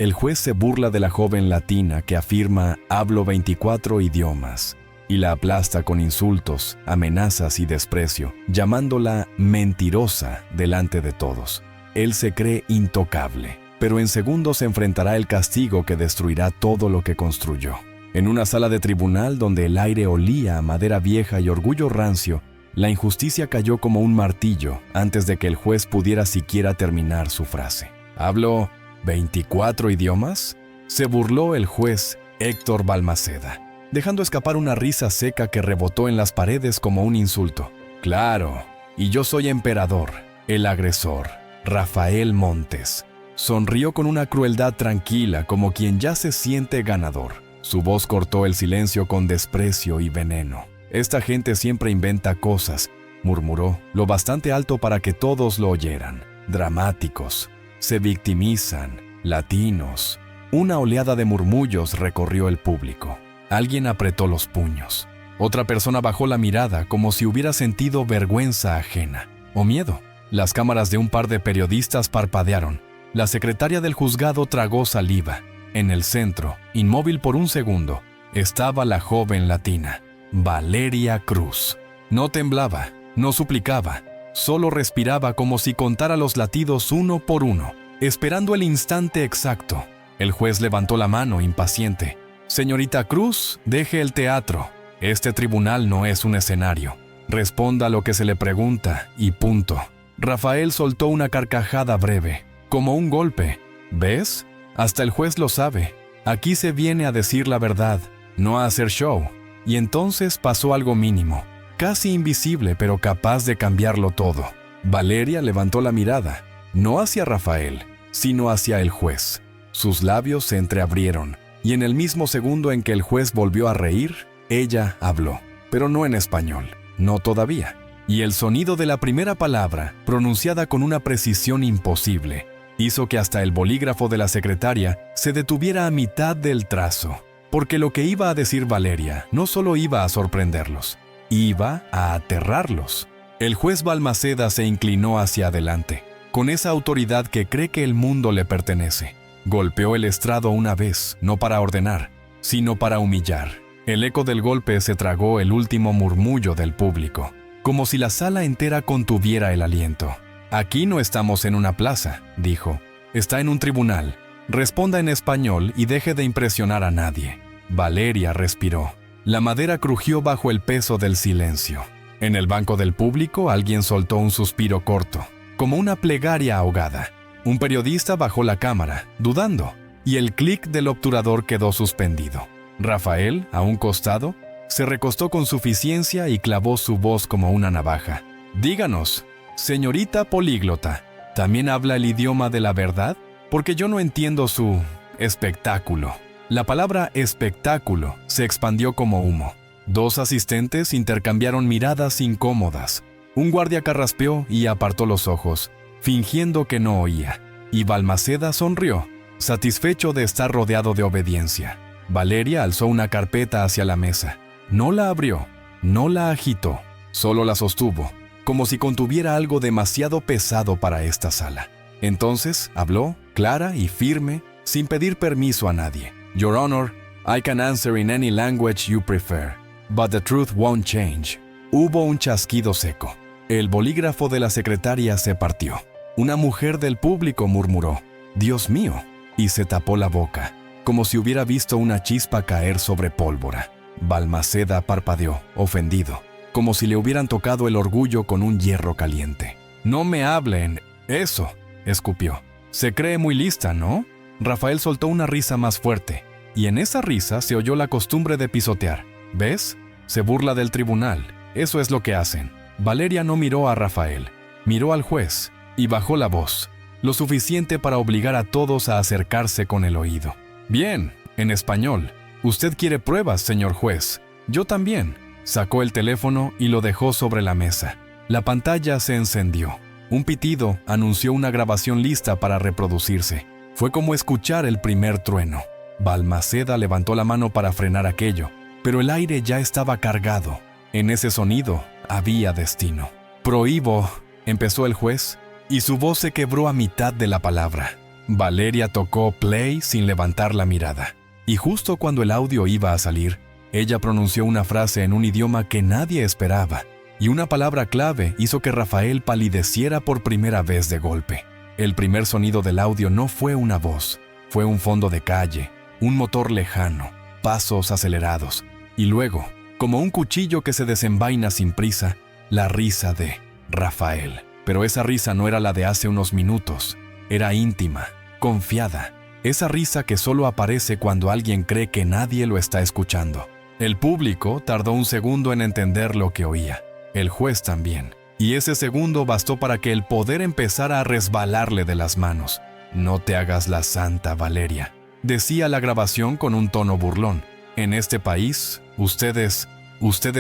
El juez se burla de la joven latina que afirma «hablo 24 idiomas» y la aplasta con insultos, amenazas y desprecio, llamándola mentirosa delante de todos. Él se cree intocable, pero en segundos enfrentará el castigo que destruirá todo lo que construyó. En una sala de tribunal donde el aire olía a madera vieja y orgullo rancio, la injusticia cayó como un martillo antes de que el juez pudiera siquiera terminar su frase. ¿Hablo 24 idiomas? Se burló el juez Héctor Balmaceda, dejando escapar una risa seca que rebotó en las paredes como un insulto. Claro, y yo soy emperador, el agresor, Rafael Montes. Sonrió con una crueldad tranquila como quien ya se siente ganador. Su voz cortó el silencio con desprecio y veneno. Esta gente siempre inventa cosas, murmuró, lo bastante alto para que todos lo oyeran. Dramáticos, se victimizan, latinos. Una oleada de murmullos recorrió el público. Alguien apretó los puños. Otra persona bajó la mirada como si hubiera sentido vergüenza ajena o miedo. Las cámaras de un par de periodistas parpadearon. La secretaria del juzgado tragó saliva. En el centro, inmóvil por un segundo, estaba la joven latina, Valeria Cruz. No temblaba, no suplicaba, solo respiraba como si contara los latidos uno por uno, esperando el instante exacto. El juez levantó la mano, impaciente. «Señorita Cruz, deje el teatro. Este tribunal no es un escenario. Responda a lo que se le pregunta y punto». Rafael soltó una carcajada breve, como un golpe. «¿Ves? Hasta el juez lo sabe. Aquí se viene a decir la verdad, no a hacer show». Y entonces pasó algo mínimo, casi invisible pero capaz de cambiarlo todo. Valeria levantó la mirada, no hacia Rafael, sino hacia el juez. Sus labios se entreabrieron, y en el mismo segundo en que el juez volvió a reír, ella habló, pero no en español, no todavía. Y el sonido de la primera palabra, pronunciada con una precisión imposible, hizo que hasta el bolígrafo de la secretaria se detuviera a mitad del trazo. Porque lo que iba a decir Valeria no solo iba a sorprenderlos, iba a aterrarlos. El juez Balmaceda se inclinó hacia adelante, con esa autoridad que cree que el mundo le pertenece. Golpeó el estrado una vez, no para ordenar, sino para humillar. El eco del golpe se tragó el último murmullo del público, como si la sala entera contuviera el aliento. «Aquí no estamos en una plaza», dijo. «Está en un tribunal. Responda en español y deje de impresionar a nadie». Valeria respiró. La madera crujió bajo el peso del silencio. En el banco del público alguien soltó un suspiro corto, como una plegaria ahogada. Un periodista bajó la cámara, dudando, y el clic del obturador quedó suspendido. Rafael, a un costado, se recostó con suficiencia y clavó su voz como una navaja. «Díganos, señorita políglota, ¿también habla el idioma de la verdad? Porque yo no entiendo su espectáculo». La palabra espectáculo se expandió como humo. Dos asistentes intercambiaron miradas incómodas. Un guardia carraspeó y apartó los ojos, fingiendo que no oía. Y Balmaceda sonrió, satisfecho de estar rodeado de obediencia. Valeria alzó una carpeta hacia la mesa. No la abrió, no la agitó, solo la sostuvo, como si contuviera algo demasiado pesado para esta sala. Entonces habló, clara y firme, sin pedir permiso a nadie. «Your Honor, I can answer in any language you prefer, but the truth won't change». Hubo un chasquido seco. El bolígrafo de la secretaria se partió. Una mujer del público murmuró, «Dios mío», y se tapó la boca, como si hubiera visto una chispa caer sobre pólvora. Balmaceda parpadeó, ofendido, como si le hubieran tocado el orgullo con un hierro caliente. «No me hablen». «Eso», escupió. «Se cree muy lista, ¿no?» Rafael soltó una risa más fuerte, y en esa risa se oyó la costumbre de pisotear. «¿Ves? Se burla del tribunal. Eso es lo que hacen». Valeria no miró a Rafael, miró al juez, y bajó la voz, lo suficiente para obligar a todos a acercarse con el oído. «Bien, en español. Usted quiere pruebas, señor juez. Yo también». Sacó el teléfono y lo dejó sobre la mesa. La pantalla se encendió. Un pitido anunció una grabación lista para reproducirse. Fue como escuchar el primer trueno. Balmaceda levantó la mano para frenar aquello, pero el aire ya estaba cargado. En ese sonido había destino. «Prohíbo», empezó el juez, y su voz se quebró a mitad de la palabra. Valeria tocó play sin levantar la mirada. Y justo cuando el audio iba a salir, ella pronunció una frase en un idioma que nadie esperaba, y una palabra clave hizo que Rafael palideciera por primera vez de golpe. El primer sonido del audio no fue una voz, fue un fondo de calle, un motor lejano, pasos acelerados, y luego, como un cuchillo que se desenvaina sin prisa, la risa de Rafael. Pero esa risa no era la de hace unos minutos, era íntima, confiada, esa risa que solo aparece cuando alguien cree que nadie lo está escuchando. El público tardó un segundo en entender lo que oía, el juez también, y ese segundo bastó para que el poder empezara a resbalarle de las manos. «No te hagas la santa, Valeria», decía la grabación con un tono burlón. «En este país, ustedes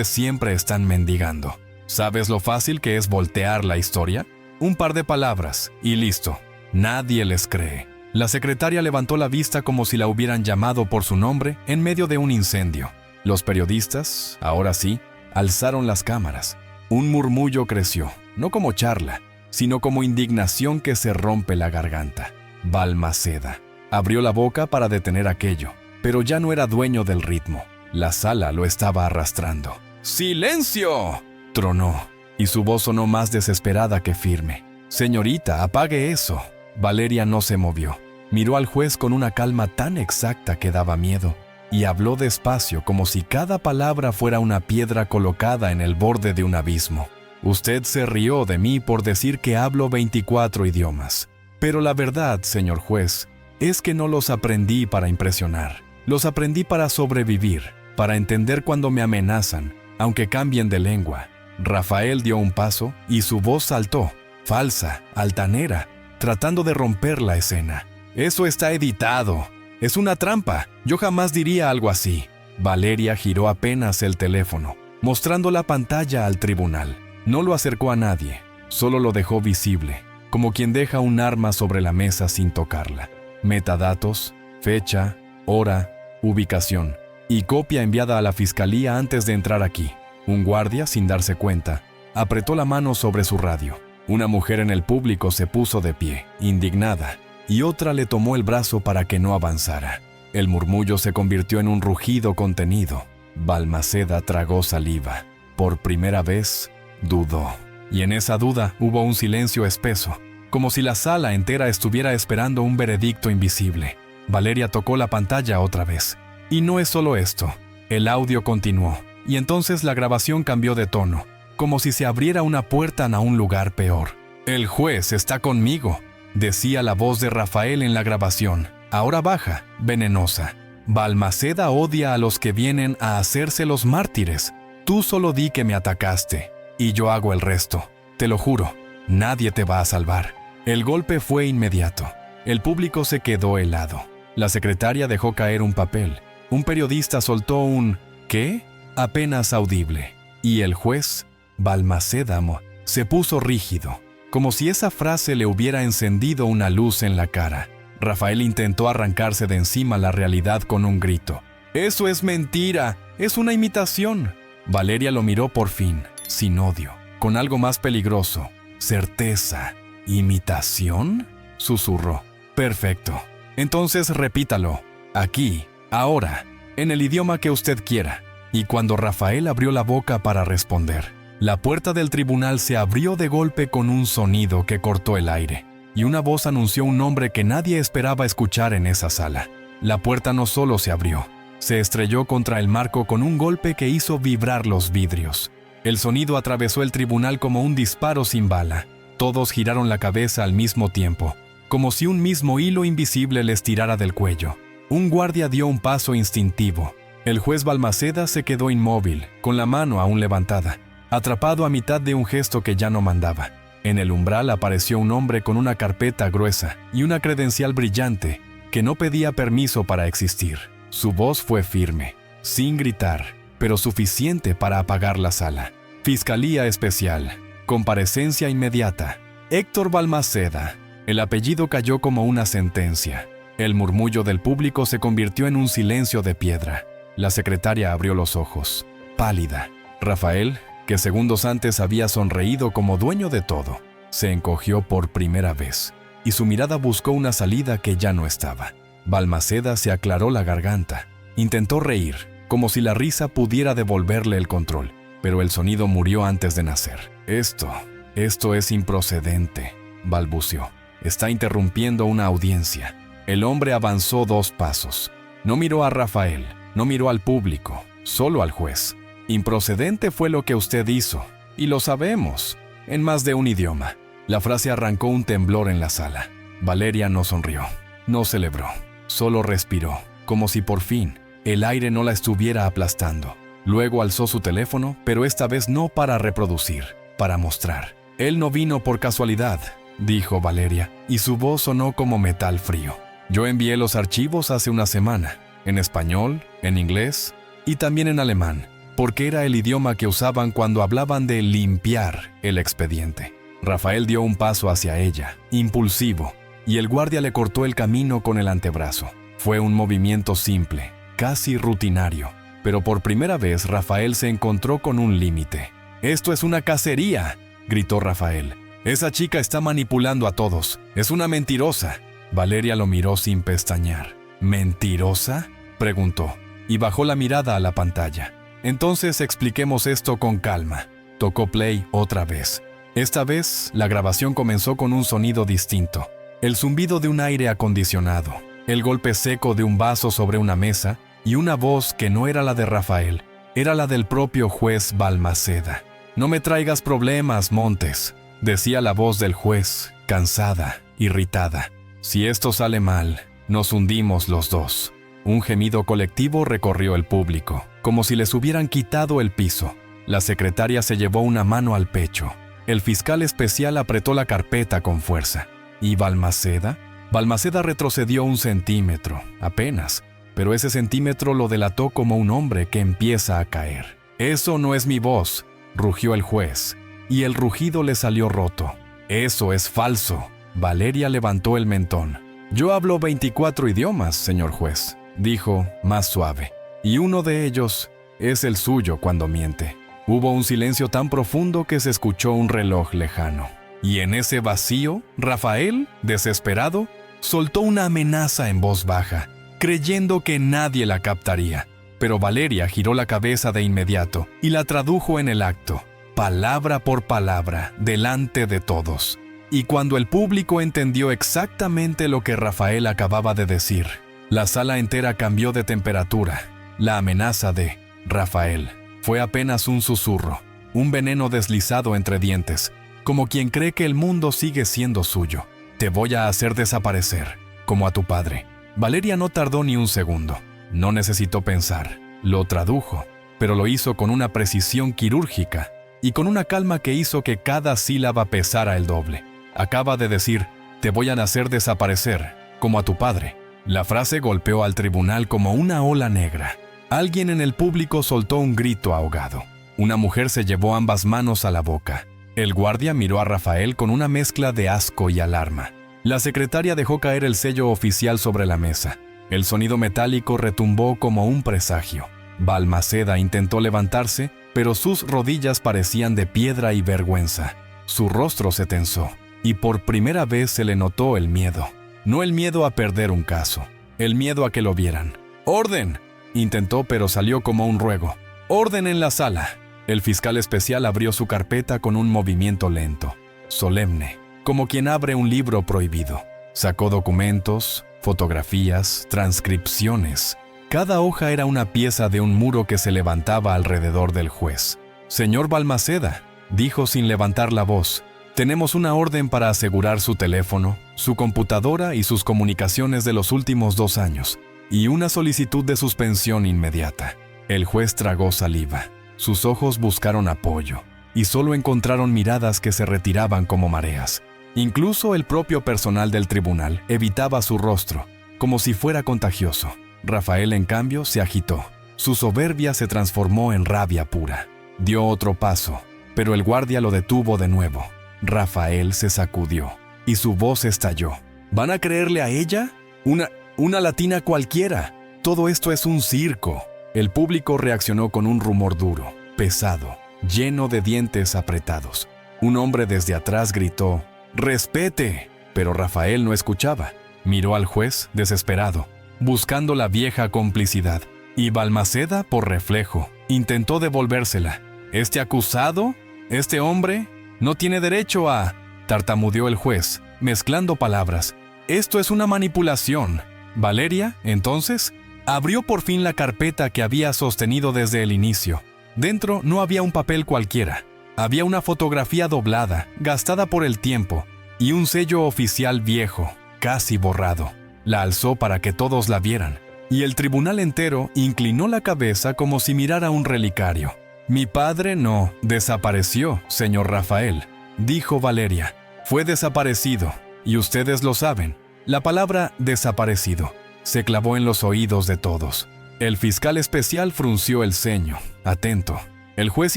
siempre están mendigando. ¿Sabes lo fácil que es voltear la historia? Un par de palabras, y listo. Nadie les cree». La secretaria levantó la vista como si la hubieran llamado por su nombre en medio de un incendio. Los periodistas, ahora sí, alzaron las cámaras. Un murmullo creció, no como charla, sino como indignación que se rompe la garganta. Balmaceda abrió la boca para detener aquello, pero ya no era dueño del ritmo. La sala lo estaba arrastrando. «¡Silencio!», tronó, y su voz sonó más desesperada que firme. «Señorita, apague eso». Valeria no se movió. Miró al juez con una calma tan exacta que daba miedo, y habló despacio como si cada palabra fuera una piedra colocada en el borde de un abismo. «Usted se rió de mí por decir que hablo 24 idiomas. Pero la verdad, señor juez, es que no los aprendí para impresionar. Los aprendí para sobrevivir, para entender cuando me amenazan, aunque cambien de lengua». Rafael dio un paso y su voz saltó, falsa, altanera, tratando de romper la escena. «Eso está editado. Es una trampa. Yo jamás diría algo así». Valeria giró apenas el teléfono, mostrando la pantalla al tribunal. No lo acercó a nadie, solo lo dejó visible, como quien deja un arma sobre la mesa sin tocarla. Metadatos, fecha, hora, ubicación y copia enviada a la fiscalía antes de entrar aquí. Un guardia, sin darse cuenta, apretó la mano sobre su radio. Una mujer en el público se puso de pie, indignada, y otra le tomó el brazo para que no avanzara. El murmullo se convirtió en un rugido contenido. Balmaceda tragó saliva. Por primera vez, dudó. Y en esa duda hubo un silencio espeso, como si la sala entera estuviera esperando un veredicto invisible. Valeria tocó la pantalla otra vez. Y no es solo esto. El audio continuó, y entonces la grabación cambió de tono, como si se abriera una puerta a un lugar peor. «El juez está conmigo», decía la voz de Rafael en la grabación, ahora baja, venenosa. «Balmaceda odia a los que vienen a hacerse los mártires. Tú solo di que me atacaste, y yo hago el resto. Te lo juro, nadie te va a salvar». El golpe fue inmediato. El público se quedó helado. La secretaria dejó caer un papel. Un periodista soltó un «¿qué?», apenas audible. Y el juez, Balmaceda, se puso rígido, como si esa frase le hubiera encendido una luz en la cara. Rafael intentó arrancarse de encima la realidad con un grito. «¡Eso es mentira! ¡Es una imitación!». Valeria lo miró por fin, sin odio, con algo más peligroso. «¿Certeza? ¿Imitación?», susurró. «Perfecto. Entonces repítalo. Aquí, ahora, en el idioma que usted quiera». Y cuando Rafael abrió la boca para responder, la puerta del tribunal se abrió de golpe con un sonido que cortó el aire, y una voz anunció un nombre que nadie esperaba escuchar en esa sala. La puerta no solo se abrió, se estrelló contra el marco con un golpe que hizo vibrar los vidrios. El sonido atravesó el tribunal como un disparo sin bala. Todos giraron la cabeza al mismo tiempo, como si un mismo hilo invisible les tirara del cuello. Un guardia dio un paso instintivo. El juez Balmaceda se quedó inmóvil, con la mano aún levantada, atrapado a mitad de un gesto que ya no mandaba. En el umbral apareció un hombre con una carpeta gruesa y una credencial brillante que no pedía permiso para existir. Su voz fue firme, sin gritar, pero suficiente para apagar la sala. «Fiscalía Especial. Comparecencia inmediata. Héctor Balmaceda». El apellido cayó como una sentencia. El murmullo del público se convirtió en un silencio de piedra. La secretaria abrió los ojos, pálida. Rafael, que segundos antes había sonreído como dueño de todo, se encogió por primera vez. y su mirada buscó una salida que ya no estaba. Balmaceda se aclaró la garganta. Intentó reír, como si la risa pudiera devolverle el control, pero el sonido murió antes de nacer. Esto es improcedente, balbuceó. Está interrumpiendo una audiencia. El hombre avanzó 2 pasos. No miró a Rafael, no miró al público, solo al juez. Improcedente fue lo que usted hizo, y lo sabemos, en más de un idioma. La frase arrancó un temblor en la sala. Valeria no sonrió, no celebró, solo respiró, como si por fin el aire no la estuviera aplastando. Luego alzó su teléfono, pero esta vez no para reproducir, para mostrar. Él no vino por casualidad, dijo Valeria, y su voz sonó como metal frío. Yo envié los archivos hace una semana, en español, en inglés y también en alemán, porque era el idioma que usaban cuando hablaban de limpiar el expediente. Rafael dio un paso hacia ella, impulsivo, y el guardia le cortó el camino con el antebrazo. Fue un movimiento simple, casi rutinario, pero por primera vez Rafael se encontró con un límite. «¡Esto es una cacería!», gritó Rafael. «Esa chica está manipulando a todos. Es una mentirosa». Valeria lo miró sin pestañear. «¿Mentirosa?», preguntó, y bajó la mirada a la pantalla. «Entonces expliquemos esto con calma». Tocó play otra vez. Esta vez, la grabación comenzó con un sonido distinto. El zumbido de un aire acondicionado, el golpe seco de un vaso sobre una mesa y una voz que no era la de Rafael, era la del propio juez Balmaceda. «No me traigas problemas, Montes», decía la voz del juez, cansada, irritada. «Si esto sale mal, nos hundimos los dos». Un gemido colectivo recorrió el público, como si les hubieran quitado el piso. La secretaria se llevó una mano al pecho. El fiscal especial apretó la carpeta con fuerza. ¿Y Balmaceda? Balmaceda retrocedió 1 centímetro, apenas, pero ese centímetro lo delató como un hombre que empieza a caer. «Eso no es mi voz», rugió el juez, y el rugido le salió roto. «Eso es falso». Valeria levantó el mentón. «Yo hablo 24 idiomas, señor juez», dijo, más suave, «y uno de ellos es el suyo cuando miente». Hubo un silencio tan profundo que se escuchó un reloj lejano. Y en ese vacío, Rafael, desesperado, soltó una amenaza en voz baja, creyendo que nadie la captaría. Pero Valeria giró la cabeza de inmediato y la tradujo en el acto, palabra por palabra, delante de todos. Y cuando el público entendió exactamente lo que Rafael acababa de decir, la sala entera cambió de temperatura. La amenaza de Rafael fue apenas un susurro, un veneno deslizado entre dientes, como quien cree que el mundo sigue siendo suyo. «Te voy a hacer desaparecer, como a tu padre». Valeria no tardó ni un segundo. No necesitó pensar. Lo tradujo, pero lo hizo con una precisión quirúrgica y con una calma que hizo que cada sílaba pesara el doble. Acaba de decir, «Te voy a hacer desaparecer, como a tu padre». La frase golpeó al tribunal como una ola negra. Alguien en el público soltó un grito ahogado. Una mujer se llevó ambas manos a la boca. El guardia miró a Rafael con una mezcla de asco y alarma. La secretaria dejó caer el sello oficial sobre la mesa. El sonido metálico retumbó como un presagio. Balmaceda intentó levantarse, pero sus rodillas parecían de piedra y vergüenza. Su rostro se tensó, y por primera vez se le notó el miedo. No el miedo a perder un caso, el miedo a que lo vieran. «¡Orden!», intentó, pero salió como un ruego. «¡Orden en la sala!». El fiscal especial abrió su carpeta con un movimiento lento, solemne, como quien abre un libro prohibido. Sacó documentos, fotografías, transcripciones. Cada hoja era una pieza de un muro que se levantaba alrededor del juez. «Señor Balmaceda», dijo sin levantar la voz, «tenemos una orden para asegurar su teléfono, su computadora y sus comunicaciones de los últimos 2 años, y una solicitud de suspensión inmediata». El juez tragó saliva. Sus ojos buscaron apoyo, y solo encontraron miradas que se retiraban como mareas. Incluso el propio personal del tribunal evitaba su rostro, como si fuera contagioso. Rafael, en cambio, se agitó. Su soberbia se transformó en rabia pura. Dio otro paso, pero el guardia lo detuvo de nuevo. Rafael se sacudió, y su voz estalló. «¿Van a creerle a ella? Una latina cualquiera. Todo esto es un circo». El público reaccionó con un rumor duro, pesado, lleno de dientes apretados. Un hombre desde atrás gritó, «¡Respete!». Pero Rafael no escuchaba. Miró al juez, desesperado, buscando la vieja complicidad. Y Balmaceda, por reflejo, intentó devolvérsela. «Este acusado, este hombre, no tiene derecho a…», tartamudeó el juez, mezclando palabras. «Esto es una manipulación». Valeria, entonces, abrió por fin la carpeta que había sostenido desde el inicio. Dentro no había un papel cualquiera. Había una fotografía doblada, gastada por el tiempo, y un sello oficial viejo, casi borrado. La alzó para que todos la vieran, y el tribunal entero inclinó la cabeza como si mirara un relicario. «Mi padre no desapareció, señor Rafael», dijo Valeria. «Fue desaparecido, y ustedes lo saben». La palabra «desaparecido» se clavó en los oídos de todos. El fiscal especial frunció el ceño, atento. El juez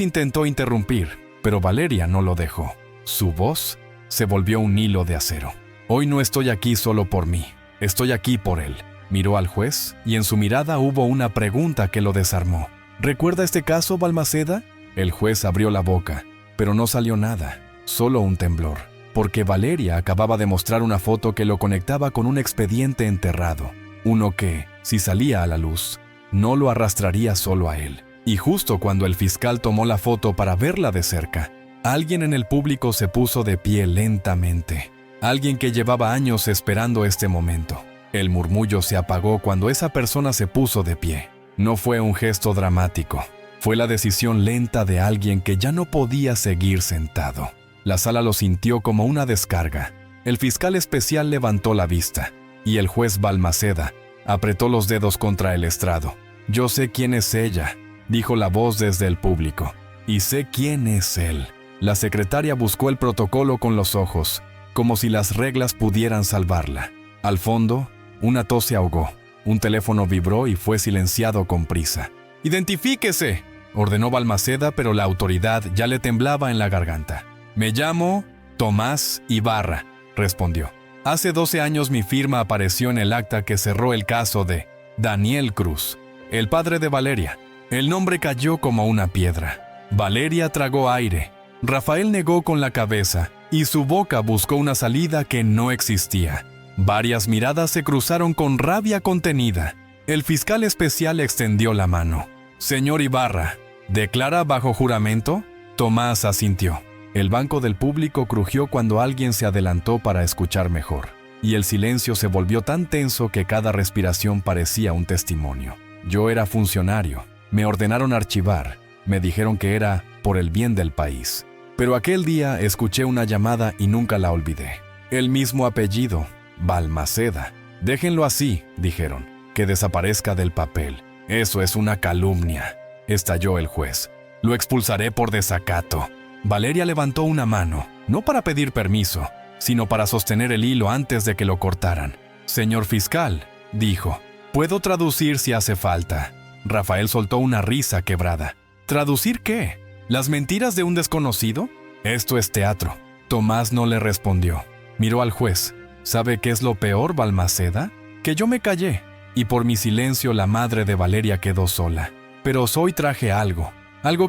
intentó interrumpir, pero Valeria no lo dejó. Su voz se volvió un hilo de acero. «Hoy no estoy aquí solo por mí, estoy aquí por él». Miró al juez, y en su mirada hubo una pregunta que lo desarmó. «¿Recuerda este caso, Balmaceda?». El juez abrió la boca, pero no salió nada, solo un temblor, porque Valeria acababa de mostrar una foto que lo conectaba con un expediente enterrado, uno que, si salía a la luz, no lo arrastraría solo a él. Y justo cuando el fiscal tomó la foto para verla de cerca, alguien en el público se puso de pie lentamente. Alguien que llevaba años esperando este momento. El murmullo se apagó cuando esa persona se puso de pie. No fue un gesto dramático. Fue la decisión lenta de alguien que ya no podía seguir sentado. La sala lo sintió como una descarga. El fiscal especial levantó la vista, y el juez Balmaceda apretó los dedos contra el estrado. «Yo sé quién es ella», dijo la voz desde el público. «Y sé quién es él». La secretaria buscó el protocolo con los ojos, como si las reglas pudieran salvarla. Al fondo, una tos se ahogó. Un teléfono vibró y fue silenciado con prisa. «Identifíquese», ordenó Balmaceda, pero la autoridad ya le temblaba en la garganta. «Me llamo Tomás Ibarra», respondió. «Hace 12 años mi firma apareció en el acta que cerró el caso de Daniel Cruz, el padre de Valeria». El nombre cayó como una piedra. Valeria tragó aire. Rafael negó con la cabeza, y su boca buscó una salida que no existía. Varias miradas se cruzaron con rabia contenida. El fiscal especial extendió la mano. «Señor Ibarra, ¿declara bajo juramento?». Tomás asintió. El banco del público crujió cuando alguien se adelantó para escuchar mejor, y el silencio se volvió tan tenso que cada respiración parecía un testimonio. «Yo era funcionario. Me ordenaron archivar. Me dijeron que era por el bien del país. Pero aquel día escuché una llamada y nunca la olvidé. El mismo apellido, Balmaceda. Déjenlo así», dijeron, «que desaparezca del papel». «Eso es una calumnia», estalló el juez. «Lo expulsaré por desacato». Valeria levantó una mano, no para pedir permiso, sino para sostener el hilo antes de que lo cortaran. «Señor fiscal», dijo, «puedo traducir si hace falta». Rafael soltó una risa quebrada. «¿Traducir qué? ¿Las mentiras de un desconocido? Esto es teatro». Tomás no le respondió. Miró al juez. «¿Sabe qué es lo peor, Balmaceda? Que yo me callé, y por mi silencio la madre de Valeria quedó sola. Pero hoy traje algo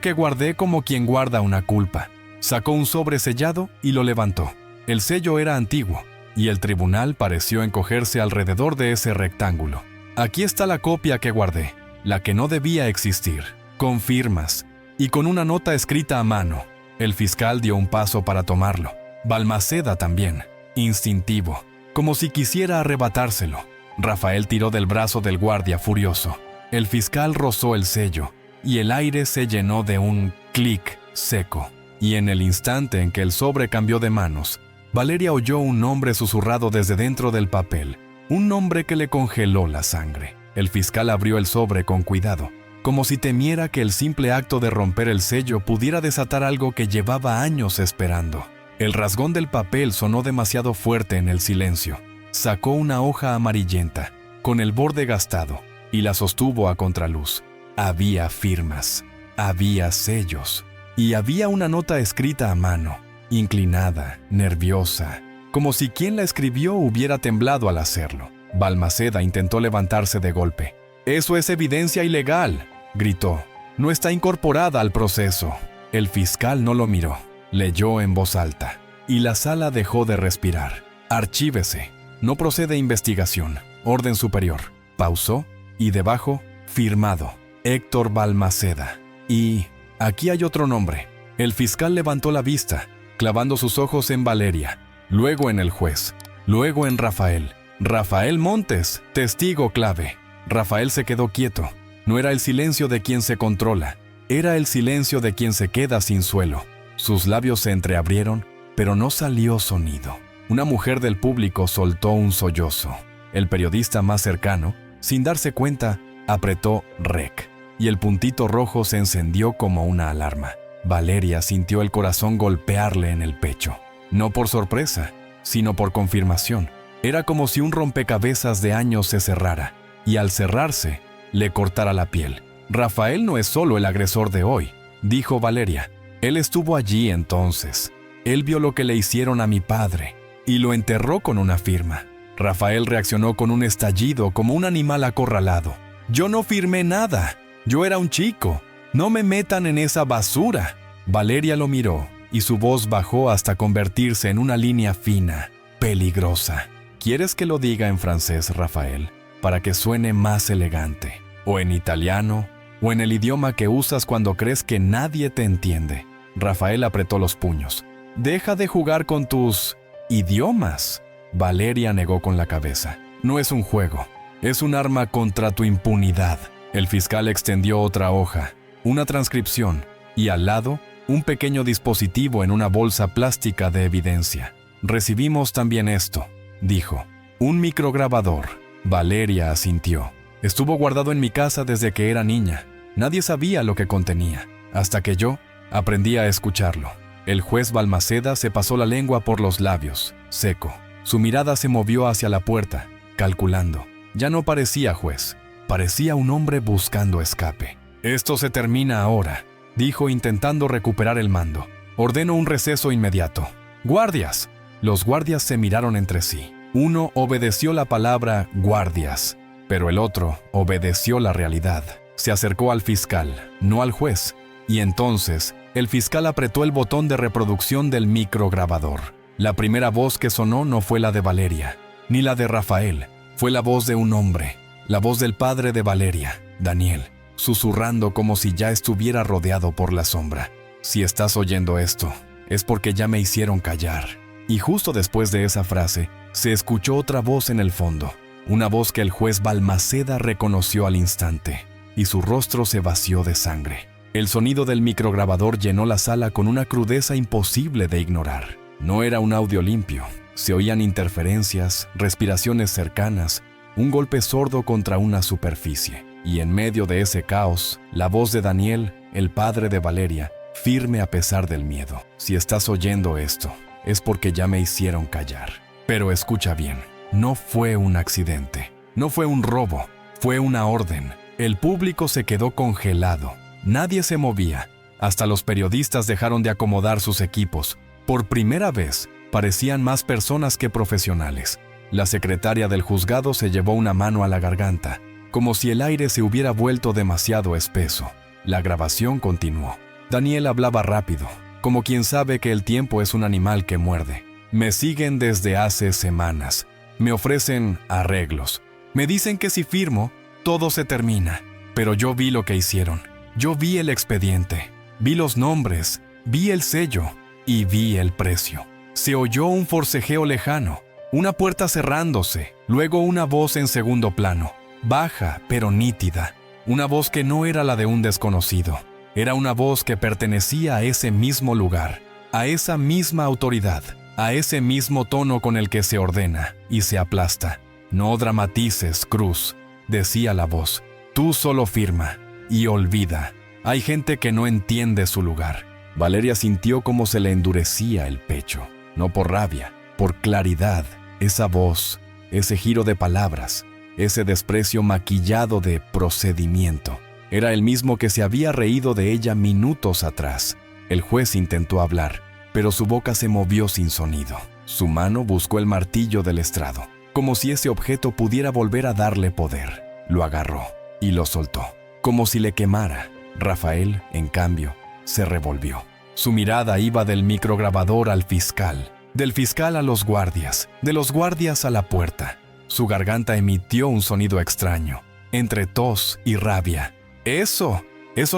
que guardé como quien guarda una culpa». Sacó un sobre sellado y lo levantó. El sello era antiguo, y el tribunal pareció encogerse alrededor de ese rectángulo. «Aquí está la copia que guardé, la que no debía existir, con firmas, y con una nota escrita a mano». El fiscal dio un paso para tomarlo. Balmaceda también, instintivo, como si quisiera arrebatárselo. Rafael tiró del brazo del guardia furioso. El fiscal rozó el sello, y el aire se llenó de un clic seco. Y en el instante en que el sobre cambió de manos, Valeria oyó un nombre susurrado desde dentro del papel, un nombre que le congeló la sangre. El fiscal abrió el sobre con cuidado, como si temiera que el simple acto de romper el sello pudiera desatar algo que llevaba años esperando. El rasgón del papel sonó demasiado fuerte en el silencio. Sacó una hoja amarillenta, con el borde gastado, y la sostuvo a contraluz. Había firmas, había sellos, y había una nota escrita a mano, inclinada, nerviosa, como si quien la escribió hubiera temblado al hacerlo. Balmaceda intentó levantarse de golpe. «Eso es evidencia ilegal», gritó. «No está incorporada al proceso». El fiscal no lo miró. Leyó en voz alta, y la sala dejó de respirar. Archívese. No procede investigación. Orden superior. Pausó y debajo, firmado. Héctor Balmaceda. Y aquí hay otro nombre. El fiscal levantó la vista, clavando sus ojos en Valeria, luego en el juez, luego en Rafael. Rafael Montes, testigo clave. Rafael se quedó quieto. No era el silencio de quien se controla, era el silencio de quien se queda sin suelo. Sus labios se entreabrieron, pero no salió sonido. Una mujer del público soltó un sollozo. El periodista más cercano, sin darse cuenta, apretó REC, y el puntito rojo se encendió como una alarma. Valeria sintió el corazón golpearle en el pecho. No por sorpresa, sino por confirmación. Era como si un rompecabezas de años se cerrara, y al cerrarse, le cortara la piel. Rafael no es solo el agresor de hoy, dijo Valeria. Él estuvo allí entonces. Él vio lo que le hicieron a mi padre, y lo enterró con una firma. Rafael reaccionó con un estallido como un animal acorralado. Yo no firmé nada. Yo era un chico. No me metan en esa basura. Valeria lo miró, y su voz bajó hasta convertirse en una línea fina, peligrosa. ¿Quieres que lo diga en francés, Rafael? Para que suene más elegante, o en italiano, o en el idioma que usas cuando crees que nadie te entiende. Rafael apretó los puños. Deja de jugar con tus idiomas. Valeria negó con la cabeza. No es un juego, es un arma contra tu impunidad. El fiscal extendió otra hoja, una transcripción, y al lado, un pequeño dispositivo en una bolsa plástica de evidencia. Recibimos también esto, dijo. Un micrograbador. Valeria asintió. Estuvo guardado en mi casa desde que era niña. Nadie sabía lo que contenía, hasta que yo aprendí a escucharlo. El juez Balmaceda se pasó la lengua por los labios, seco. Su mirada se movió hacia la puerta, calculando. Ya no parecía juez, parecía un hombre buscando escape. Esto se termina ahora, dijo intentando recuperar el mando. Ordeno un receso inmediato. ¡Guardias! Los guardias se miraron entre sí. Uno obedeció la palabra guardias, pero el otro obedeció la realidad. Se acercó al fiscal, no al juez, y entonces el fiscal apretó el botón de reproducción del micrograbador. La primera voz que sonó no fue la de Valeria, ni la de Rafael. Fue la voz de un hombre, la voz del padre de Valeria, Daniel, susurrando como si ya estuviera rodeado por la sombra. Si estás oyendo esto, es porque ya me hicieron callar. Y justo después de esa frase, se escuchó otra voz en el fondo, una voz que el juez Balmaceda reconoció al instante, y su rostro se vació de sangre. El sonido del micrograbador llenó la sala con una crudeza imposible de ignorar. No era un audio limpio. Se oían interferencias, respiraciones cercanas, un golpe sordo contra una superficie. Y en medio de ese caos, la voz de Daniel, el padre de Valeria, firme a pesar del miedo. Si estás oyendo esto, es porque ya me hicieron callar. Pero escucha bien, no fue un accidente, no fue un robo, fue una orden. El público se quedó congelado. Nadie se movía. Hasta los periodistas dejaron de acomodar sus equipos. Por primera vez, parecían más personas que profesionales. La secretaria del juzgado se llevó una mano a la garganta, como si el aire se hubiera vuelto demasiado espeso. La grabación continuó. Daniel hablaba rápido, como quien sabe que el tiempo es un animal que muerde. Me siguen desde hace semanas. Me ofrecen arreglos. Me dicen que si firmo, todo se termina. Pero yo vi lo que hicieron. Yo vi el expediente. Vi los nombres. Vi el sello. Y vi el precio. Se oyó un forcejeo lejano. Una puerta cerrándose. Luego una voz en segundo plano. Baja, pero nítida. Una voz que no era la de un desconocido. Era una voz que pertenecía a ese mismo lugar, a esa misma autoridad, a ese mismo tono con el que se ordena y se aplasta. No dramatices, Cruz, decía la voz. Tú solo firma y olvida. Hay gente que no entiende su lugar. Valeria sintió como se le endurecía el pecho, no por rabia, por claridad. Esa voz, ese giro de palabras, ese desprecio maquillado de procedimiento. Era el mismo que se había reído de ella minutos atrás. El juez intentó hablar, pero su boca se movió sin sonido. Su mano buscó el martillo del estrado, como si ese objeto pudiera volver a darle poder. Lo agarró y lo soltó, como si le quemara. Rafael, en cambio, se revolvió. Su mirada iba del micrograbador al fiscal, del fiscal a los guardias, de los guardias a la puerta. Su garganta emitió un sonido extraño, entre tos y rabia. Eso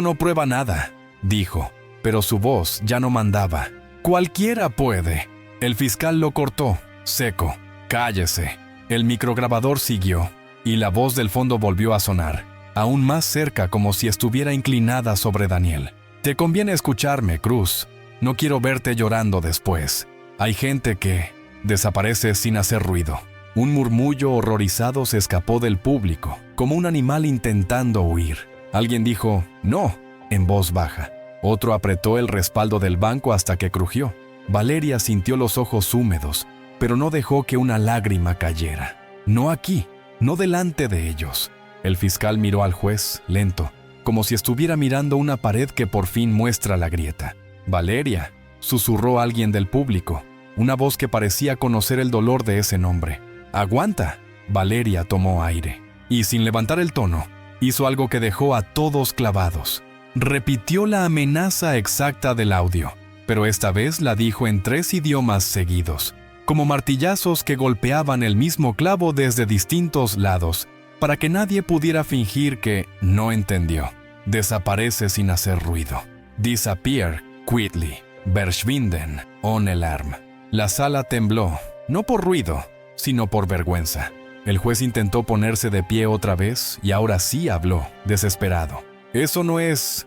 no prueba nada, dijo, pero su voz ya no mandaba. Cualquiera puede. El fiscal lo cortó, seco. Cállese. El micrograbador siguió, y la voz del fondo volvió a sonar, aún más cerca, como si estuviera inclinada sobre Daniel. Te conviene escucharme, Cruz. No quiero verte llorando después. Hay gente que desaparece sin hacer ruido. Un murmullo horrorizado se escapó del público, como un animal intentando huir. Alguien dijo, «No», en voz baja. Otro apretó el respaldo del banco hasta que crujió. Valeria sintió los ojos húmedos, pero no dejó que una lágrima cayera. No aquí, no delante de ellos. El fiscal miró al juez, lento, como si estuviera mirando una pared que por fin muestra la grieta. «Valeria», susurró alguien del público, una voz que parecía conocer el dolor de ese nombre. «Aguanta». Valeria tomó aire, y sin levantar el tono, hizo algo que dejó a todos clavados. Repitió la amenaza exacta del audio, pero esta vez la dijo en 3 idiomas seguidos, como martillazos que golpeaban el mismo clavo desde distintos lados, para que nadie pudiera fingir que no entendió. Desaparece sin hacer ruido. Disappear quietly. Verschwinden ohne Lärm. La sala tembló, no por ruido, sino por vergüenza. El juez intentó ponerse de pie otra vez y ahora sí habló, desesperado. «Eso no es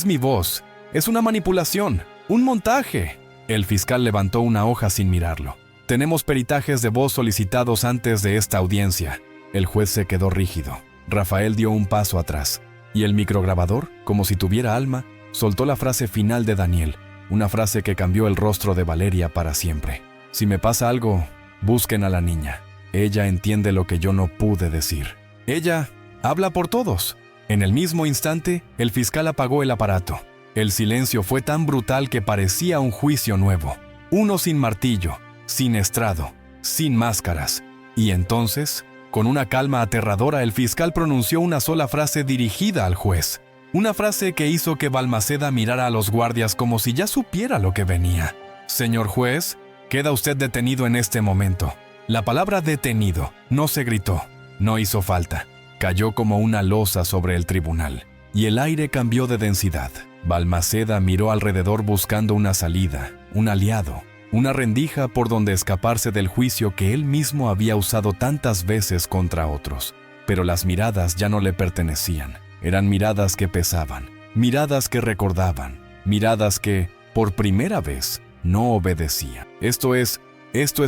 mi voz. Es una manipulación, un montaje». El fiscal levantó una hoja sin mirarlo. «Tenemos peritajes de voz solicitados antes de esta audiencia». El juez se quedó rígido. Rafael dio un paso atrás, y el micrograbador, como si tuviera alma, soltó la frase final de Daniel, una frase que cambió el rostro de Valeria para siempre. «Si me pasa algo, busquen a la niña. Ella entiende lo que yo no pude decir. Ella habla por todos». En el mismo instante, el fiscal apagó el aparato. El silencio fue tan brutal que parecía un juicio nuevo. Uno sin martillo, sin estrado, sin máscaras. Y entonces, con una calma aterradora, el fiscal pronunció una sola frase dirigida al juez. Una frase que hizo que Balmaceda mirara a los guardias como si ya supiera lo que venía. «Señor juez, queda usted detenido en este momento». La palabra detenido no se gritó, no hizo falta. Cayó como una losa sobre el tribunal, y el aire cambió de densidad. Balmaceda miró alrededor buscando una salida, un aliado, una rendija por donde escaparse del juicio que él mismo había usado tantas veces contra otros. Pero las miradas ya no le pertenecían. Eran miradas que pesaban, miradas que recordaban, miradas que, por primera vez, no obedecían. Esto es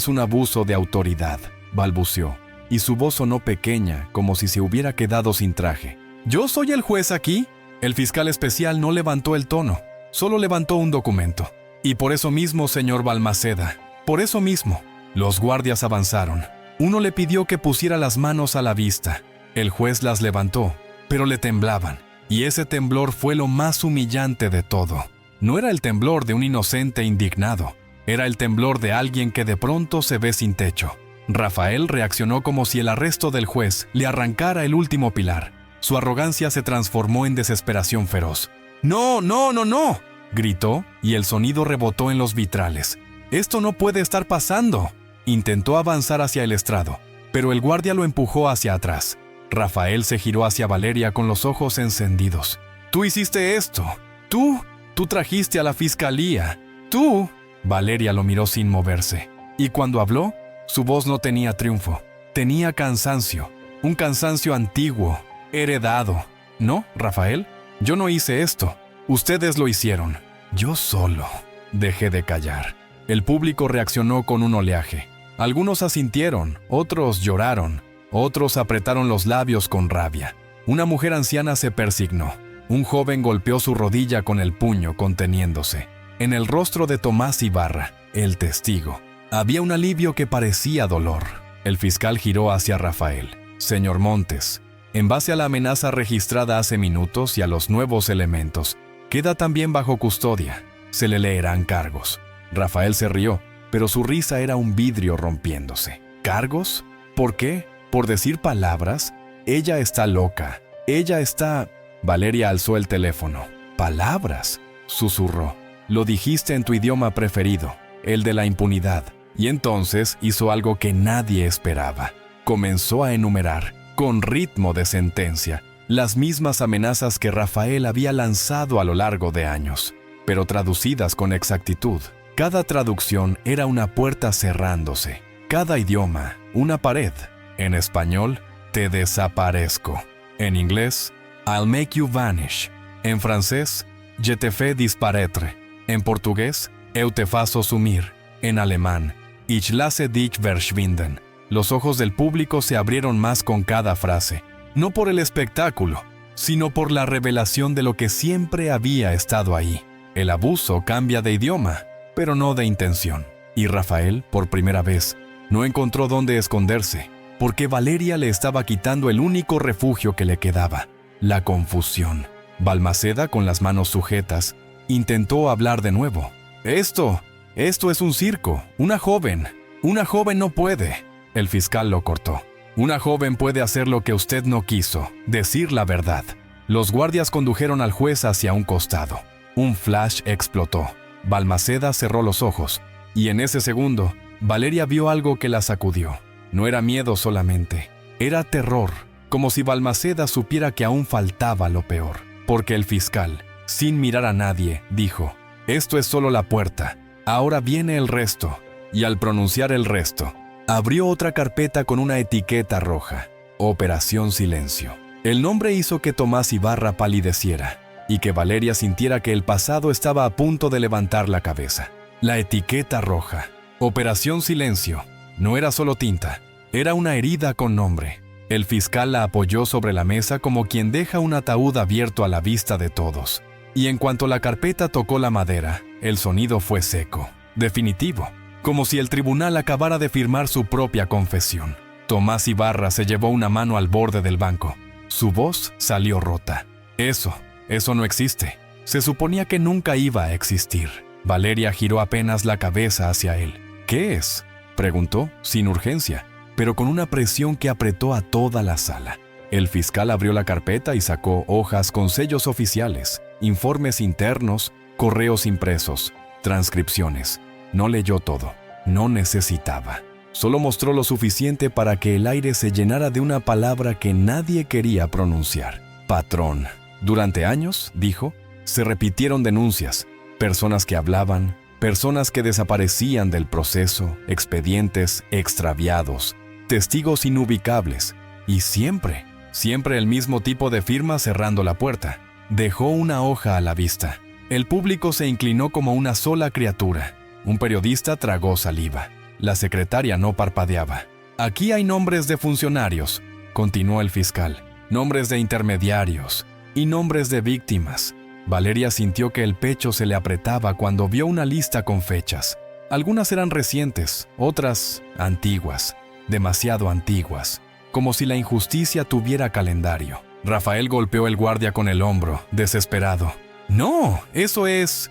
un abuso de autoridad», balbuceó, y su voz sonó pequeña, como si se hubiera quedado sin traje. «¿Yo soy el juez aquí?» El fiscal especial no levantó el tono, solo levantó un documento. «Y por eso mismo, señor Balmaceda, por eso mismo». Los guardias avanzaron. Uno le pidió que pusiera las manos a la vista. El juez las levantó, pero le temblaban, y ese temblor fue lo más humillante de todo. No era el temblor de un inocente indignado, era el temblor de alguien que de pronto se ve sin techo. Rafael reaccionó como si el arresto del juez le arrancara el último pilar. Su arrogancia se transformó en desesperación feroz. «¡No, no, no, no!», gritó, y el sonido rebotó en los vitrales. «Esto no puede estar pasando». Intentó avanzar hacia el estrado, pero el guardia lo empujó hacia atrás. Rafael se giró hacia Valeria con los ojos encendidos. «Tú hiciste esto. Tú trajiste a la fiscalía. Tú». Valeria lo miró sin moverse, y cuando habló, su voz no tenía triunfo, tenía cansancio, un cansancio antiguo, heredado. «No, Rafael, yo no hice esto. Ustedes lo hicieron. Yo solo». Dejé de callar. El público reaccionó con un oleaje. Algunos asintieron, otros lloraron, otros apretaron los labios con rabia. Una mujer anciana se persignó. Un joven golpeó su rodilla con el puño, conteniéndose. En el rostro de Tomás Ibarra, el testigo, había un alivio que parecía dolor. El fiscal giró hacia Rafael. «Señor Montes, en base a la amenaza registrada hace minutos y a los nuevos elementos, queda también bajo custodia. Se le leerán cargos». Rafael se rió, pero su risa era un vidrio rompiéndose. «¿Cargos? ¿Por qué? ¿Por decir palabras? Ella está loca. Ella está...» Valeria alzó el teléfono. «¿Palabras?», susurró. «Lo dijiste en tu idioma preferido, el de la impunidad. Y entonces hizo algo que nadie esperaba. Comenzó a enumerar, con ritmo de sentencia, las mismas amenazas que Rafael había lanzado a lo largo de años, pero traducidas con exactitud. Cada traducción era una puerta cerrándose, cada idioma una pared. En español, te desaparezco. En inglés, I'll make you vanish. En francés, je te fais disparaître. En portugués, eu te faço sumir. En alemán, ich lasse dich verschwinden. Los ojos del público se abrieron más con cada frase, no por el espectáculo, sino por la revelación de lo que siempre había estado ahí. El abuso cambia de idioma, pero no de intención. Y Rafael, por primera vez, no encontró dónde esconderse, porque Valeria le estaba quitando el único refugio que le quedaba, la confusión. Balmaceda, con las manos sujetas, intentó hablar de nuevo. Esto es un circo, una joven no puede. El fiscal lo cortó. Una joven puede hacer lo que usted no quiso, decir la verdad. Los guardias condujeron al juez hacia un costado. Un flash explotó. Balmaceda cerró los ojos, y en ese segundo, Valeria vio algo que la sacudió. No era miedo solamente, era terror, como si Balmaceda supiera que aún faltaba lo peor. Porque el fiscal, sin mirar a nadie, dijo: esto es solo la puerta, ahora viene el resto. Y al pronunciar el resto, abrió otra carpeta con una etiqueta roja, Operación Silencio. El nombre hizo que Tomás Ibarra palideciera y que Valeria sintiera que el pasado estaba a punto de levantar la cabeza. La etiqueta roja, Operación Silencio, no era solo tinta, era una herida con nombre. El fiscal la apoyó sobre la mesa como quien deja un ataúd abierto a la vista de todos. Y en cuanto la carpeta tocó la madera, el sonido fue seco, definitivo, como si el tribunal acabara de firmar su propia confesión. Tomás Ibarra se llevó una mano al borde del banco. Su voz salió rota. Eso no existe. Se suponía que nunca iba a existir. Valeria giró apenas la cabeza hacia él. ¿Qué es?, preguntó, sin urgencia, pero con una presión que apretó a toda la sala. El fiscal abrió la carpeta y sacó hojas con sellos oficiales, informes internos, correos impresos, transcripciones. No leyó todo, no necesitaba. Solo mostró lo suficiente para que el aire se llenara de una palabra que nadie quería pronunciar. Patrón. Durante años, dijo, se repitieron denuncias, personas que hablaban, personas que desaparecían del proceso, expedientes extraviados, testigos inubicables, y siempre el mismo tipo de firma cerrando la puerta. Dejó una hoja a la vista. El público se inclinó como una sola criatura. Un periodista tragó saliva. La secretaria no parpadeaba. Aquí hay nombres de funcionarios, continuó el fiscal, nombres de intermediarios y nombres de víctimas. Valeria sintió que el pecho se le apretaba cuando vio una lista con fechas. Algunas eran recientes, otras antiguas, demasiado antiguas, como si la injusticia tuviera calendario. Rafael golpeó el guardia con el hombro, desesperado. No, eso es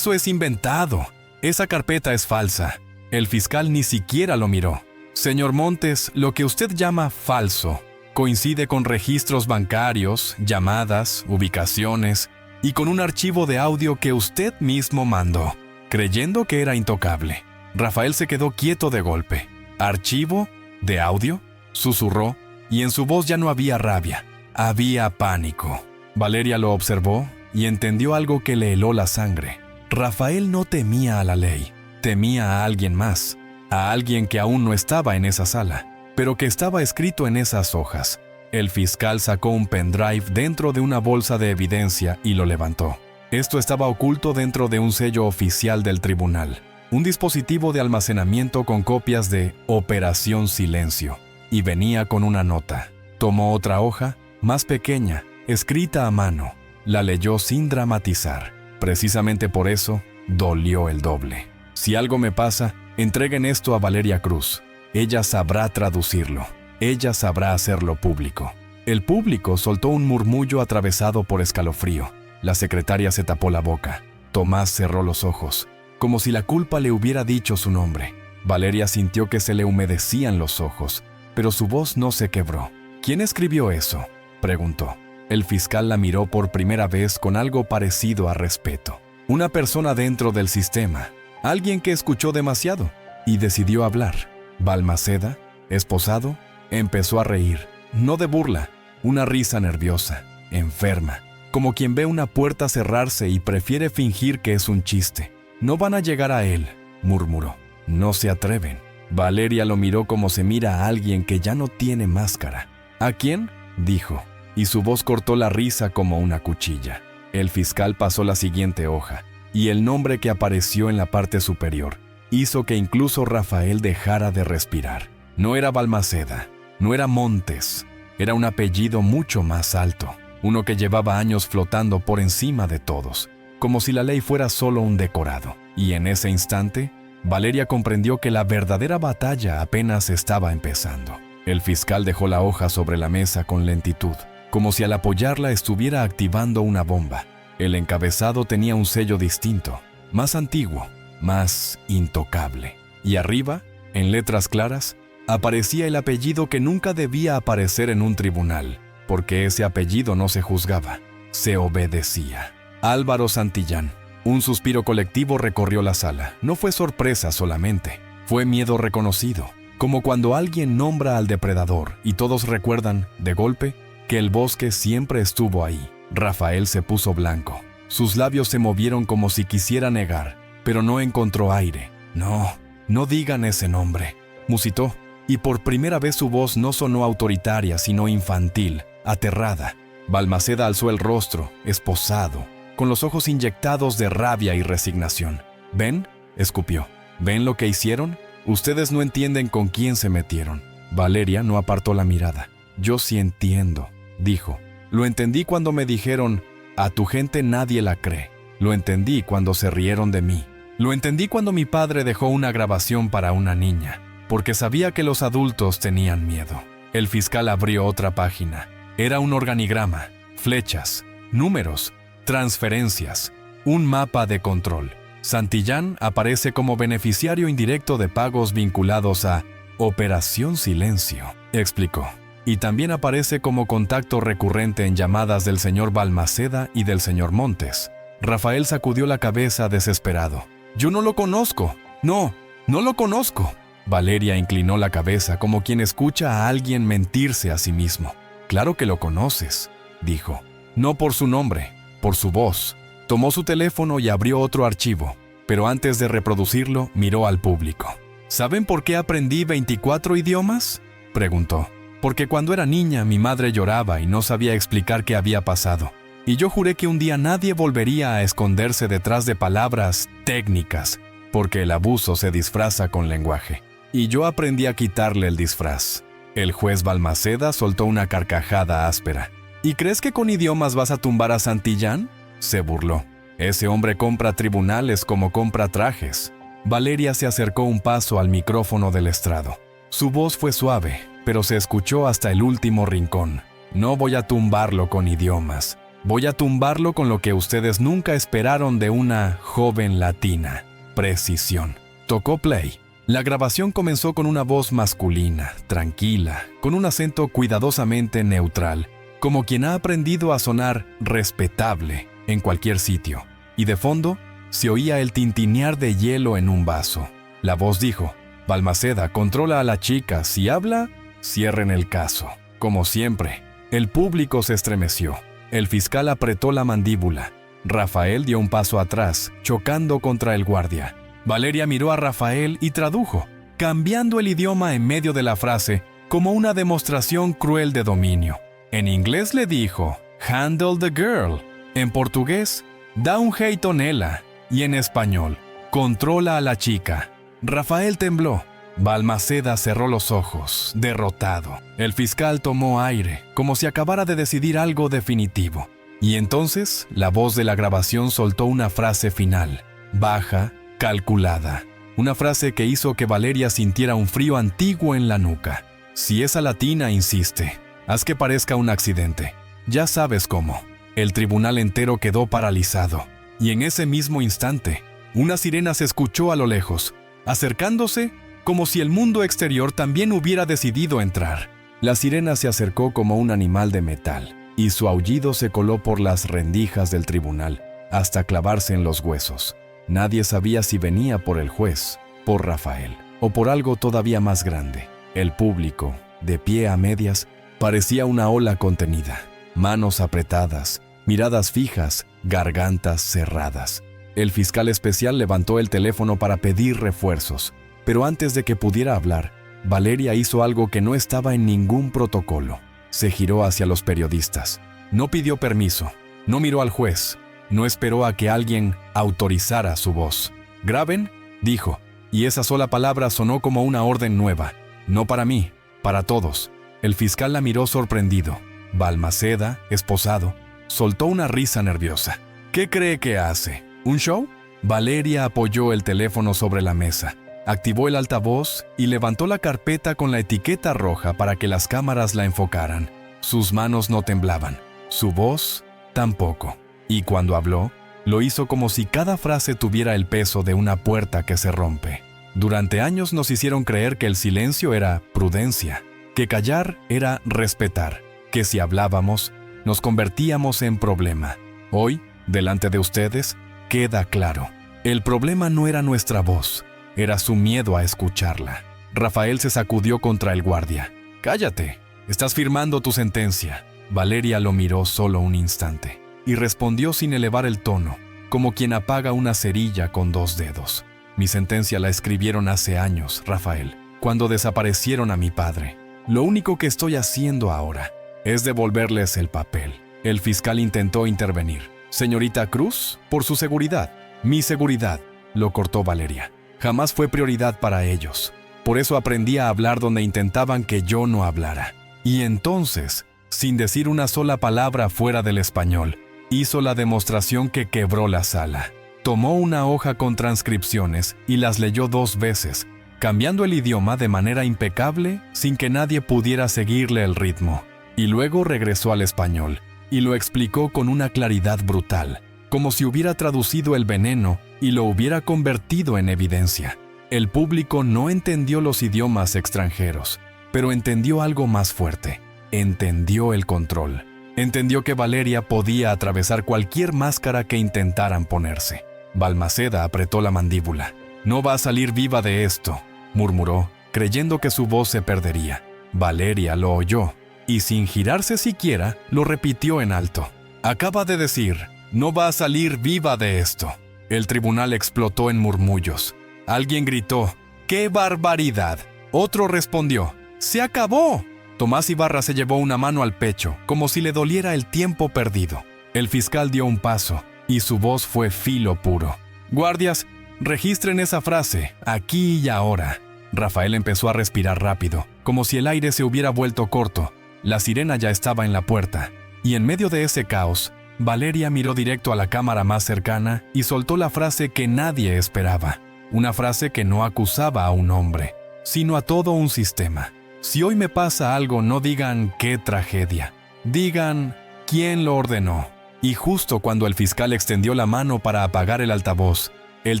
inventado. Esa carpeta es falsa. El fiscal ni siquiera lo miró. Señor Montes, lo que usted llama falso coincide con registros bancarios, llamadas, ubicaciones y con un archivo de audio que usted mismo mandó, creyendo que era intocable. Rafael se quedó quieto de golpe. ¿Archivo? ¿De audio?, susurró, y en su voz ya no había rabia, había pánico. Valeria lo observó y entendió algo que le heló la sangre. Rafael no temía a la ley, temía a alguien más, a alguien que aún no estaba en esa sala, pero que estaba escrito en esas hojas. El fiscal sacó un pendrive dentro de una bolsa de evidencia y lo levantó. Esto estaba oculto dentro de un sello oficial del tribunal, un dispositivo de almacenamiento con copias de Operación Silencio, y venía con una nota. Tomó otra hoja, más pequeña, escrita a mano. La leyó sin dramatizar. Precisamente por eso, dolió el doble. Si algo me pasa, entreguen esto a Valeria Cruz. Ella sabrá traducirlo. Ella sabrá hacerlo público. El público soltó un murmullo atravesado por escalofrío. La secretaria se tapó la boca. Tomás cerró los ojos, como si la culpa le hubiera dicho su nombre. Valeria sintió que se le humedecían los ojos, pero su voz no se quebró. ¿Quién escribió eso?, preguntó. El fiscal la miró por primera vez con algo parecido a respeto. Una persona dentro del sistema. Alguien que escuchó demasiado. y decidió hablar. Balmaceda, esposado, empezó a reír, no de burla, una risa nerviosa, enferma, como quien ve una puerta cerrarse y prefiere fingir que es un chiste. «No van a llegar a él», murmuró. «No se atreven». Valeria lo miró como se mira a alguien que ya no tiene máscara. «¿A quién?», dijo, y su voz cortó la risa como una cuchilla. El fiscal pasó la siguiente hoja, y el nombre que apareció en la parte superior hizo que incluso Rafael dejara de respirar. No era Balmaceda, no era Montes, era un apellido mucho más alto, uno que llevaba años flotando por encima de todos, como si la ley fuera solo un decorado. Y en ese instante, Valeria comprendió que la verdadera batalla apenas estaba empezando. El fiscal dejó la hoja sobre la mesa con lentitud, como si al apoyarla estuviera activando una bomba. El encabezado tenía un sello distinto, más antiguo, más intocable. Y arriba, en letras claras, aparecía el apellido que nunca debía aparecer en un tribunal, porque ese apellido no se juzgaba, se obedecía. Álvaro Santillán. Un suspiro colectivo recorrió la sala. No fue sorpresa solamente, fue miedo reconocido, como cuando alguien nombra al depredador y todos recuerdan, de golpe, que el bosque siempre estuvo ahí. Rafael se puso blanco. Sus labios se movieron como si quisiera negar, pero no encontró aire. «No, no digan ese nombre», musitó, y por primera vez su voz no sonó autoritaria, sino infantil, aterrada. Balmaceda alzó el rostro, esposado, con los ojos inyectados de rabia y resignación. «¿Ven?», escupió. «¿Ven lo que hicieron? Ustedes no entienden con quién se metieron». Valeria no apartó la mirada. «Yo sí entiendo», dijo. «Lo entendí cuando me dijeron, a tu gente nadie la cree. Lo entendí cuando se rieron de mí. Lo entendí cuando mi padre dejó una grabación para una niña, porque sabía que los adultos tenían miedo». El fiscal abrió otra página. Era un organigrama, flechas, números, transferencias, un mapa de control. Santillán aparece como beneficiario indirecto de pagos vinculados a Operación Silencio, explicó. Y también aparece como contacto recurrente en llamadas del señor Balmaceda y del señor Montes. Rafael sacudió la cabeza desesperado. «Yo no lo conozco. No, no lo conozco». Valeria inclinó la cabeza como quien escucha a alguien mentirse a sí mismo. «Claro que lo conoces», dijo. «No por su nombre, por su voz». Tomó su teléfono y abrió otro archivo, pero antes de reproducirlo, miró al público. «¿Saben por qué aprendí 24 idiomas?», preguntó. «Porque cuando era niña mi madre lloraba y no sabía explicar qué había pasado. Y yo juré que un día nadie volvería a esconderse detrás de palabras técnicas, porque el abuso se disfraza con lenguaje. Y yo aprendí a quitarle el disfraz». El juez Balmaceda soltó una carcajada áspera. «¿Y crees que con idiomas vas a tumbar a Santillán?», se burló. «Ese hombre compra tribunales como compra trajes». Valeria se acercó un paso al micrófono del estrado. Su voz fue suave, pero se escuchó hasta el último rincón. «No voy a tumbarlo con idiomas. Voy a tumbarlo con lo que ustedes nunca esperaron de una joven latina. Precisión». Tocó play. La grabación comenzó con una voz masculina, tranquila, con un acento cuidadosamente neutral, como quien ha aprendido a sonar respetable en cualquier sitio. Y de fondo, se oía el tintinear de hielo en un vaso. La voz dijo: «Balmaceda, controla a la chica. Si habla, cierren el caso». Como siempre, el público se estremeció. El fiscal apretó la mandíbula. Rafael dio un paso atrás, chocando contra el guardia. Valeria miró a Rafael y tradujo, cambiando el idioma en medio de la frase, como una demostración cruel de dominio. En inglés le dijo: «Handle the girl». En portugués: «Da un heitonela». Y en español: «Controla a la chica». Rafael tembló. Balmaceda cerró los ojos, derrotado. El fiscal tomó aire, como si acabara de decidir algo definitivo. Y entonces, la voz de la grabación soltó una frase final, baja, calculada. Una frase que hizo que Valeria sintiera un frío antiguo en la nuca. «Si esa latina insiste, haz que parezca un accidente. Ya sabes cómo». El tribunal entero quedó paralizado. Y en ese mismo instante, una sirena se escuchó a lo lejos, acercándose como si el mundo exterior también hubiera decidido entrar. La sirena se acercó como un animal de metal, y su aullido se coló por las rendijas del tribunal, hasta clavarse en los huesos. Nadie sabía si venía por el juez, por Rafael, o por algo todavía más grande. El público, de pie a medias, parecía una ola contenida. Manos apretadas, miradas fijas, gargantas cerradas. El fiscal especial levantó el teléfono para pedir refuerzos, pero antes de que pudiera hablar, Valeria hizo algo que no estaba en ningún protocolo. Se giró hacia los periodistas. No pidió permiso, no miró al juez, no esperó a que alguien autorizara su voz. «Graben», dijo, y esa sola palabra sonó como una orden nueva. No para mí, para todos. El fiscal la miró sorprendido. Balmaceda, esposado, soltó una risa nerviosa. «¿Qué cree que hace? ¿Un show?» Valeria apoyó el teléfono sobre la mesa, activó el altavoz y levantó la carpeta con la etiqueta roja para que las cámaras la enfocaran. Sus manos no temblaban, su voz tampoco. Y cuando habló, lo hizo como si cada frase tuviera el peso de una puerta que se rompe. Durante años nos hicieron creer que el silencio era prudencia, que callar era respetar, que si hablábamos, nos convertíamos en problema. Hoy, delante de ustedes, queda claro. El problema no era nuestra voz, era su miedo a escucharla. Rafael se sacudió contra el guardia. «Cállate, estás firmando tu sentencia». Valeria lo miró solo un instante y respondió sin elevar el tono, como quien apaga una cerilla con 2 dedos. «Mi sentencia la escribieron hace años, Rafael, cuando desaparecieron a mi padre. Lo único que estoy haciendo ahora es devolverles el papel». El fiscal intentó intervenir. «Señorita Cruz, por su seguridad». «Mi seguridad», lo cortó Valeria. «Jamás fue prioridad para ellos. Por eso aprendí a hablar donde intentaban que yo no hablara». Y entonces, sin decir una sola palabra fuera del español, hizo la demostración que quebró la sala. Tomó una hoja con transcripciones y las leyó 2 veces, cambiando el idioma de manera impecable sin que nadie pudiera seguirle el ritmo. Y luego regresó al español y lo explicó con una claridad brutal, como si hubiera traducido el veneno y lo hubiera convertido en evidencia. El público no entendió los idiomas extranjeros, pero entendió algo más fuerte. Entendió el control. Entendió que Valeria podía atravesar cualquier máscara que intentaran ponerse. Balmaceda apretó la mandíbula. «No va a salir viva de esto», murmuró, creyendo que su voz se perdería. Valeria lo oyó, y sin girarse siquiera, lo repitió en alto. «Acaba de decir, no va a salir viva de esto». El tribunal explotó en murmullos. Alguien gritó, «¡Qué barbaridad!». Otro respondió, «¡Se acabó!». Tomás Ibarra se llevó una mano al pecho, como si le doliera el tiempo perdido. El fiscal dio un paso, y su voz fue filo puro. «Guardias, registren esa frase, aquí y ahora». Rafael empezó a respirar rápido, como si el aire se hubiera vuelto corto. La sirena ya estaba en la puerta, y en medio de ese caos, Valeria miró directo a la cámara más cercana y soltó la frase que nadie esperaba. Una frase que no acusaba a un hombre, sino a todo un sistema. Si hoy me pasa algo, no digan «qué tragedia», digan «¿quién lo ordenó?». Y justo cuando el fiscal extendió la mano para apagar el altavoz, el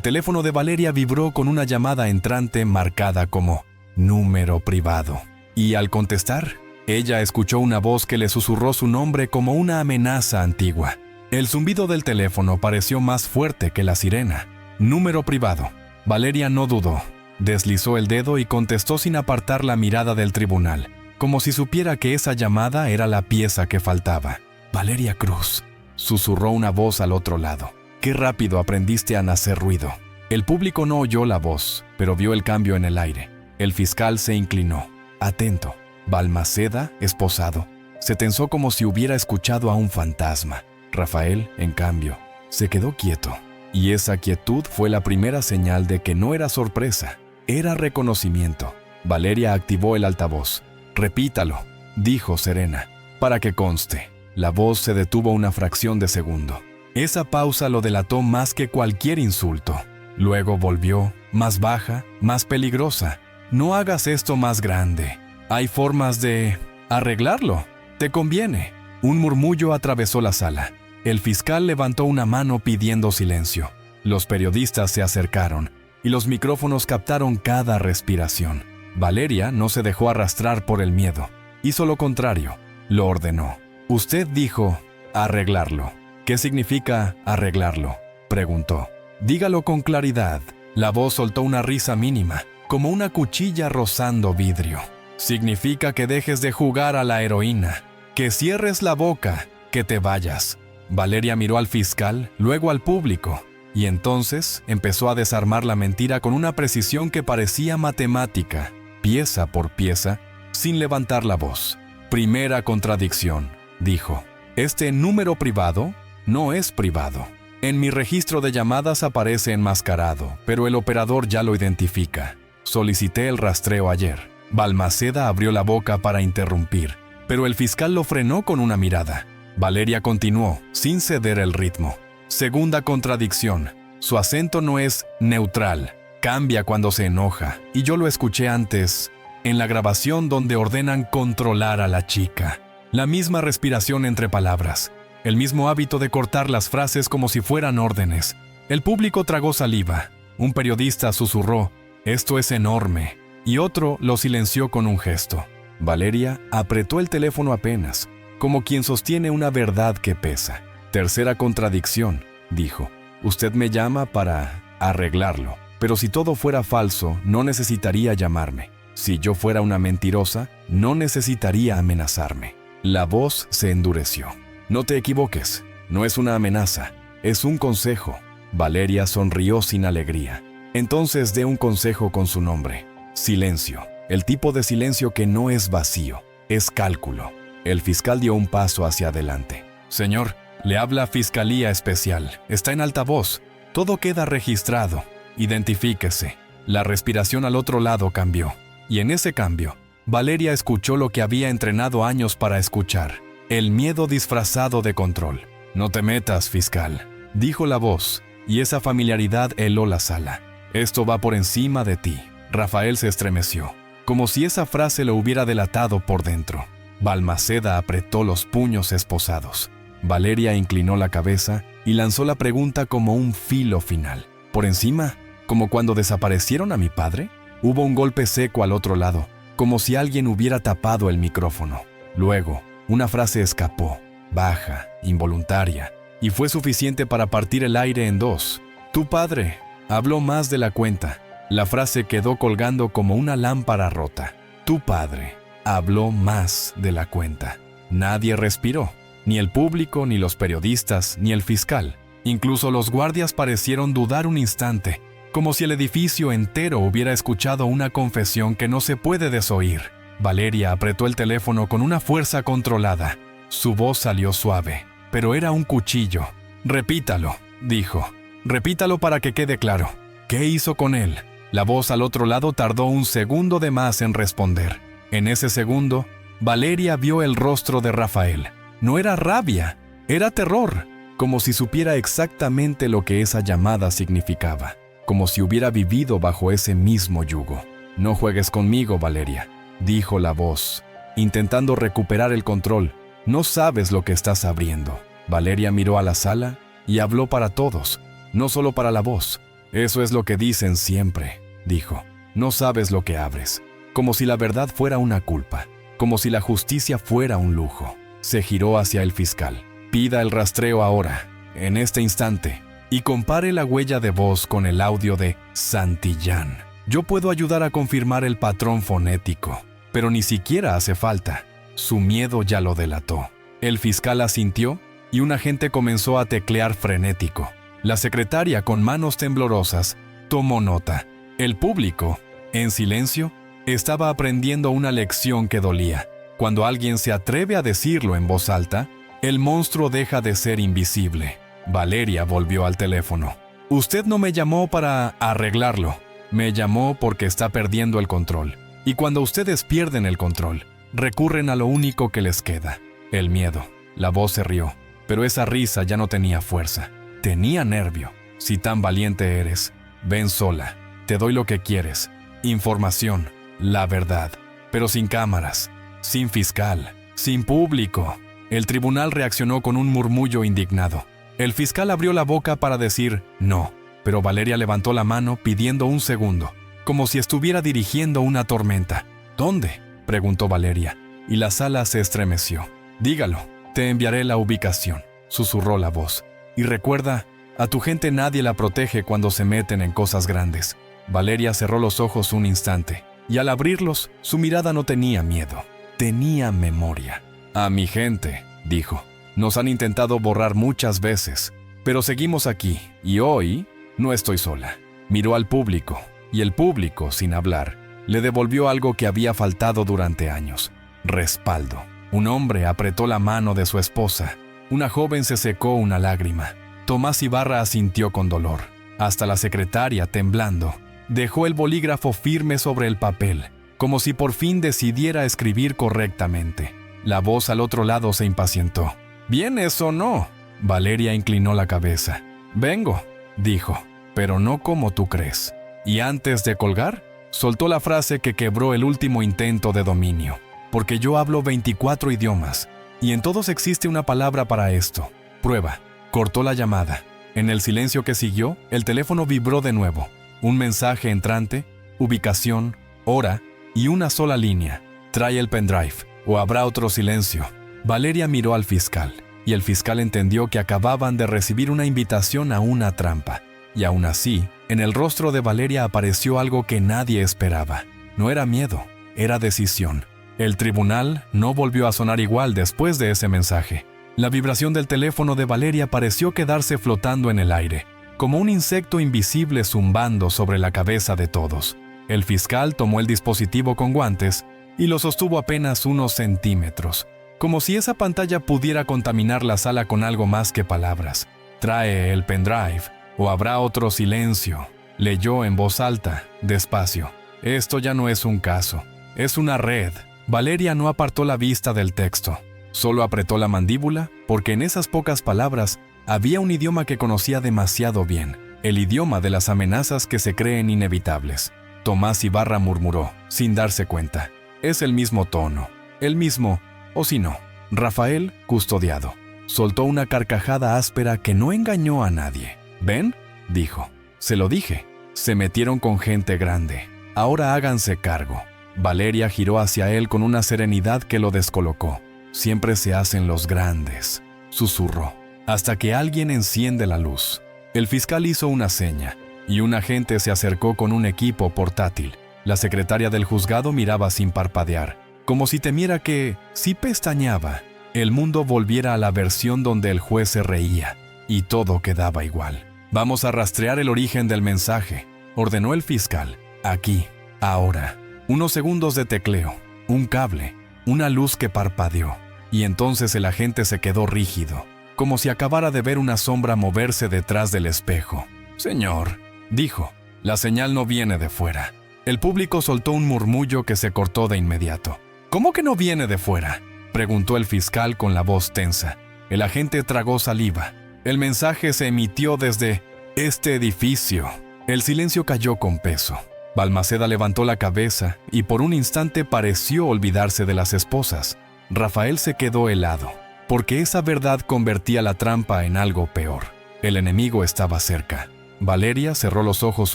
teléfono de Valeria vibró con una llamada entrante marcada como «número privado». Y al contestar, ella escuchó una voz que le susurró su nombre como una amenaza antigua. El zumbido del teléfono pareció más fuerte que la sirena. «Número privado». Valeria no dudó. Deslizó el dedo y contestó sin apartar la mirada del tribunal, como si supiera que esa llamada era la pieza que faltaba. «Valeria Cruz», susurró una voz al otro lado. «Qué rápido aprendiste a hacer ruido». El público no oyó la voz, pero vio el cambio en el aire. El fiscal se inclinó, atento. Balmaceda, esposado, se tensó como si hubiera escuchado a un fantasma. Rafael, en cambio, se quedó quieto. Y esa quietud fue la primera señal de que no era sorpresa, era reconocimiento. Valeria activó el altavoz. «Repítalo», dijo serena, «para que conste». La voz se detuvo una fracción de segundo. Esa pausa lo delató más que cualquier insulto. Luego volvió, más baja, más peligrosa. «No hagas esto más grande. Hay formas de arreglarlo. Te conviene». Un murmullo atravesó la sala. El fiscal levantó una mano pidiendo silencio. Los periodistas se acercaron y los micrófonos captaron cada respiración. Valeria no se dejó arrastrar por el miedo. Hizo lo contrario. Lo ordenó. «Usted dijo arreglarlo». «¿Qué significa arreglarlo?», preguntó. «Dígalo con claridad». La voz soltó una risa mínima. como una cuchilla rozando vidrio. Significa que dejes de jugar a la heroína, que cierres la boca, que te vayas. Valeria miró al fiscal, luego al público, y entonces empezó a desarmar la mentira con una precisión que parecía matemática, pieza por pieza, sin levantar la voz. Primera contradicción, dijo. Este número privado no es privado. En mi registro de llamadas aparece enmascarado, pero el operador ya lo identifica. Solicité el rastreo ayer. Balmaceda abrió la boca para interrumpir, pero el fiscal lo frenó con una mirada. Valeria continuó, sin ceder el ritmo. Segunda contradicción. Su acento no es neutral. Cambia cuando se enoja, y yo lo escuché antes, en la grabación donde ordenan controlar a la chica. La misma respiración entre palabras. El mismo hábito de cortar las frases como si fueran órdenes. El público tragó saliva. Un periodista susurró, «Esto es enorme», y otro lo silenció con un gesto. Valeria apretó el teléfono apenas, como quien sostiene una verdad que pesa. Tercera contradicción, dijo. Usted me llama para arreglarlo, pero si todo fuera falso, no necesitaría llamarme. Si yo fuera una mentirosa, no necesitaría amenazarme. La voz se endureció. No te equivoques, no es una amenaza, es un consejo. Valeria sonrió sin alegría. Entonces dé un consejo con su nombre. Silencio. El tipo de silencio que no es vacío, es cálculo. El fiscal dio un paso hacia adelante. Señor, le habla Fiscalía Especial. Está en altavoz. Todo queda registrado. Identifíquese. La respiración al otro lado cambió. Y en ese cambio, Valeria escuchó lo que había entrenado años para escuchar. El miedo disfrazado de control. No te metas, fiscal, dijo la voz, y esa familiaridad heló la sala. Esto va por encima de ti. Rafael se estremeció, como si esa frase lo hubiera delatado por dentro. Balmaceda apretó los puños esposados. Valeria inclinó la cabeza y lanzó la pregunta como un filo final. ¿Por encima? ¿Como cuando desaparecieron a mi padre? Hubo un golpe seco al otro lado, como si alguien hubiera tapado el micrófono. Luego, una frase escapó, baja, involuntaria, y fue suficiente para partir el aire en dos. Tu padre habló más de la cuenta. La frase quedó colgando como una lámpara rota. Tu padre habló más de la cuenta. Nadie respiró, ni el público, ni los periodistas, ni el fiscal. Incluso los guardias parecieron dudar un instante, como si el edificio entero hubiera escuchado una confesión que no se puede desoír. Valeria apretó el teléfono con una fuerza controlada. Su voz salió suave, pero era un cuchillo. «Repítalo», dijo. «Repítalo para que quede claro. ¿Qué hizo con él?» La voz al otro lado tardó un segundo de más en responder. En ese segundo, Valeria vio el rostro de Rafael. No era rabia, era terror, como si supiera exactamente lo que esa llamada significaba, como si hubiera vivido bajo ese mismo yugo. «No juegues conmigo, Valeria», dijo la voz, intentando recuperar el control. «No sabes lo que estás abriendo». Valeria miró a la sala y habló para todos, no solo para la voz. «Eso es lo que dicen siempre», dijo. «No sabes lo que abres». Como si la verdad fuera una culpa, como si la justicia fuera un lujo. Se giró hacia el fiscal. «Pida el rastreo ahora, en este instante, y compare la huella de voz con el audio de Santillán. Yo puedo ayudar a confirmar el patrón fonético, pero ni siquiera hace falta». Su miedo ya lo delató. El fiscal asintió y un agente comenzó a teclear frenético. La secretaria, con manos temblorosas, tomó nota. El público, en silencio, estaba aprendiendo una lección que dolía. Cuando alguien se atreve a decirlo en voz alta, el monstruo deja de ser invisible. Valeria volvió al teléfono. «Usted no me llamó para arreglarlo. Me llamó porque está perdiendo el control. Y cuando ustedes pierden el control, recurren a lo único que les queda, el miedo». La voz se rió, pero esa risa ya no tenía fuerza. Tenía nervio. «Si tan valiente eres, ven sola. Te doy lo que quieres. Información, la verdad. Pero sin cámaras, sin fiscal, sin público». El tribunal reaccionó con un murmullo indignado. El fiscal abrió la boca para decir no, pero Valeria levantó la mano pidiendo un segundo, como si estuviera dirigiendo una tormenta. «¿Dónde?», preguntó Valeria, y la sala se estremeció. «Dígalo, te enviaré la ubicación», susurró la voz. «Y recuerda, a tu gente nadie la protege cuando se meten en cosas grandes». Valeria cerró los ojos un instante, y al abrirlos, su mirada no tenía miedo, tenía memoria. «A mi gente», dijo, «nos han intentado borrar muchas veces, pero seguimos aquí, y hoy no estoy sola». Miró al público, y el público, sin hablar, le devolvió algo que había faltado durante años: respaldo. Un hombre apretó la mano de su esposa. Una joven se secó una lágrima. Tomás Ibarra asintió con dolor. Hasta la secretaria, temblando, dejó el bolígrafo firme sobre el papel, como si por fin decidiera escribir correctamente. La voz al otro lado se impacientó. «¿Vienes o no?» Valeria inclinó la cabeza. «Vengo», dijo, «pero no como tú crees». Y antes de colgar, soltó la frase que quebró el último intento de dominio. «Porque yo hablo 24 idiomas, y en todos existe una palabra para esto. Prueba». Cortó la llamada. En el silencio que siguió, el teléfono vibró de nuevo. Un mensaje entrante, ubicación, hora y una sola línea. «Trae el pendrive, o habrá otro silencio». Valeria miró al fiscal, y el fiscal entendió que acababan de recibir una invitación a una trampa. Y aún así, en el rostro de Valeria apareció algo que nadie esperaba. No era miedo, era decisión. El tribunal no volvió a sonar igual después de ese mensaje. La vibración del teléfono de Valeria pareció quedarse flotando en el aire, como un insecto invisible zumbando sobre la cabeza de todos. El fiscal tomó el dispositivo con guantes y lo sostuvo apenas unos centímetros, como si esa pantalla pudiera contaminar la sala con algo más que palabras. «Trae el pendrive, o habrá otro silencio», leyó en voz alta, despacio. «Esto ya no es un caso, es una red». Valeria no apartó la vista del texto. Solo apretó la mandíbula, porque en esas pocas palabras había un idioma que conocía demasiado bien, el idioma de las amenazas que se creen inevitables. Tomás Ibarra murmuró, sin darse cuenta. «Es el mismo tono, el mismo, o si no». Rafael, custodiado, soltó una carcajada áspera que no engañó a nadie. «¿Ven?», dijo. «Se lo dije. Se metieron con gente grande. Ahora háganse cargo». Valeria giró hacia él con una serenidad que lo descolocó. «Siempre se hacen los grandes», susurró, «hasta que alguien enciende la luz». El fiscal hizo una seña, y un agente se acercó con un equipo portátil. La secretaria del juzgado miraba sin parpadear, como si temiera que, si pestañeaba, el mundo volviera a la versión donde el juez se reía, y todo quedaba igual. «Vamos a rastrear el origen del mensaje», ordenó el fiscal. «Aquí, ahora». Unos segundos de tecleo, un cable, una luz que parpadeó, y entonces el agente se quedó rígido, como si acabara de ver una sombra moverse detrás del espejo. «Señor», dijo, «la señal no viene de fuera». El público soltó un murmullo que se cortó de inmediato. «¿Cómo que no viene de fuera?», preguntó el fiscal con la voz tensa. El agente tragó saliva. «El mensaje se emitió desde este edificio». El silencio cayó con peso. Balmaceda levantó la cabeza y por un instante pareció olvidarse de las esposas. Rafael se quedó helado, porque esa verdad convertía la trampa en algo peor. El enemigo estaba cerca. Valeria cerró los ojos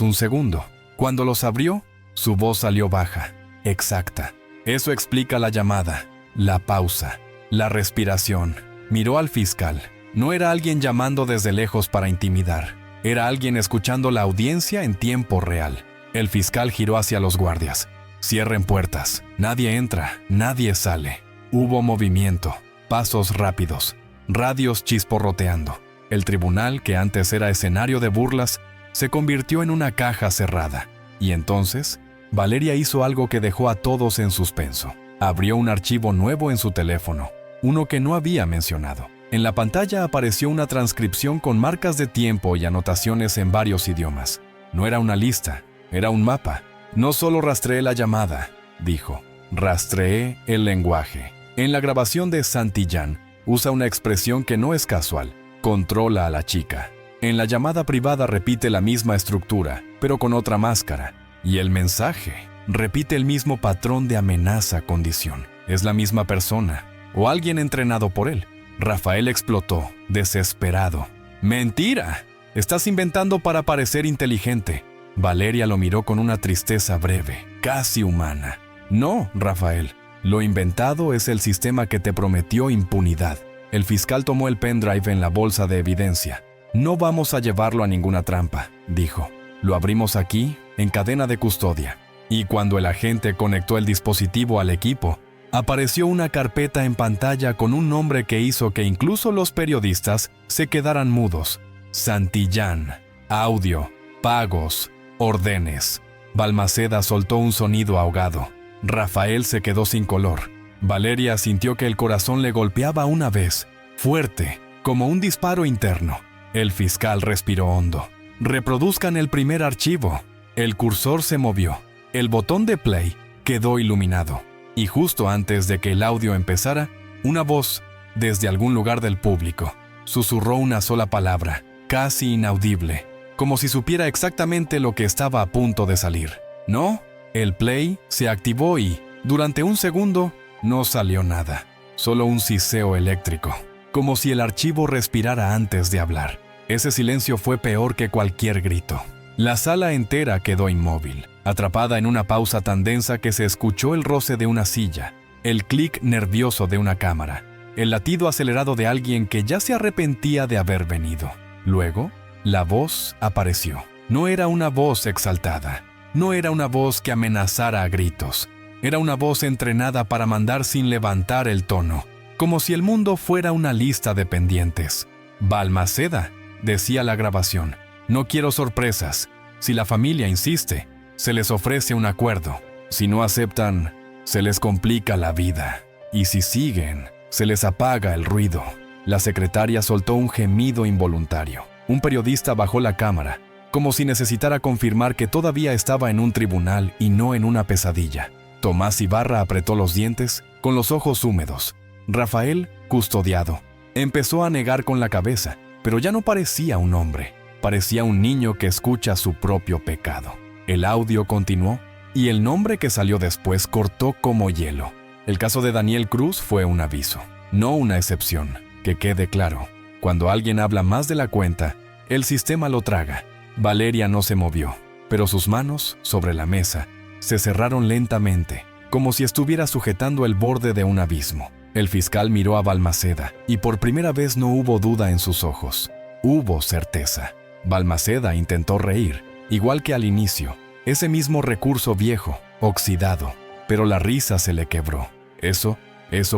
un segundo. Cuando los abrió, su voz salió baja, exacta. Eso explica la llamada, la pausa, la respiración. Miró al fiscal. No era alguien llamando desde lejos para intimidar. Era alguien escuchando la audiencia en tiempo real. El fiscal giró hacia los guardias. «Cierren puertas. Nadie entra, nadie sale». Hubo movimiento, pasos rápidos, radios chisporroteando. El tribunal, que antes era escenario de burlas, se convirtió en una caja cerrada. Y entonces, Valeria hizo algo que dejó a todos en suspenso. Abrió un archivo nuevo en su teléfono, uno que no había mencionado. En la pantalla apareció una transcripción con marcas de tiempo y anotaciones en varios idiomas. No era una lista. Era un mapa. «No solo rastreé la llamada», dijo, «rastreé el lenguaje». En la grabación de Santillán, usa una expresión que no es casual: controla a la chica. En la llamada privada repite la misma estructura, pero con otra máscara. Y el mensaje repite el mismo patrón de amenaza-condición. Es la misma persona, o alguien entrenado por él. Rafael explotó, desesperado. «¡Mentira! Estás inventando para parecer inteligente». Valeria lo miró con una tristeza breve, casi humana. «No, Rafael, lo inventado es el sistema que te prometió impunidad». El fiscal tomó el pendrive en la bolsa de evidencia. «No vamos a llevarlo a ninguna trampa», dijo. Lo abrimos aquí, en cadena de custodia. Y cuando el agente conectó el dispositivo al equipo, apareció una carpeta en pantalla con un nombre que hizo que incluso los periodistas se quedaran mudos. Santillán. Audio. Pagos. Órdenes. Balmaceda soltó un sonido ahogado. Rafael se quedó sin color. Valeria sintió que el corazón le golpeaba una vez, fuerte, como un disparo interno. El fiscal respiró hondo. Reproduzcan el primer archivo. El cursor se movió. El botón de play quedó iluminado. Y justo antes de que el audio empezara, una voz, desde algún lugar del público, susurró una sola palabra, casi inaudible, como si supiera exactamente lo que estaba a punto de salir. No, el play se activó y, durante un segundo, no salió nada. Solo un siseo eléctrico, como si el archivo respirara antes de hablar. Ese silencio fue peor que cualquier grito. La sala entera quedó inmóvil, atrapada en una pausa tan densa que se escuchó el roce de una silla, el clic nervioso de una cámara, el latido acelerado de alguien que ya se arrepentía de haber venido. Luego, la voz apareció. No era una voz exaltada, no era una voz que amenazara a gritos, era una voz entrenada para mandar sin levantar el tono, como si el mundo fuera una lista de pendientes. Balmaceda, decía la grabación. No quiero sorpresas. Si la familia insiste, se les ofrece un acuerdo. Si no aceptan, se les complica la vida. Y si siguen, se les apaga el ruido. La secretaria soltó un gemido involuntario. Un periodista bajó la cámara, como si necesitara confirmar que todavía estaba en un tribunal y no en una pesadilla. Tomás Ibarra apretó los dientes, con los ojos húmedos. Rafael, custodiado, empezó a negar con la cabeza, pero ya no parecía un hombre. Parecía un niño que escucha su propio pecado. El audio continuó y el nombre que salió después cortó como hielo. El caso de Daniel Cruz fue un aviso, no una excepción. Que quede claro, cuando alguien habla más de la cuenta, el sistema lo traga. Valeria no se movió, pero sus manos, sobre la mesa, se cerraron lentamente, como si estuviera sujetando el borde de un abismo. El fiscal miró a Balmaceda y por primera vez no hubo duda en sus ojos. Hubo certeza. Balmaceda intentó reír, igual que al inicio, ese mismo recurso viejo, oxidado, pero la risa se le quebró. Eso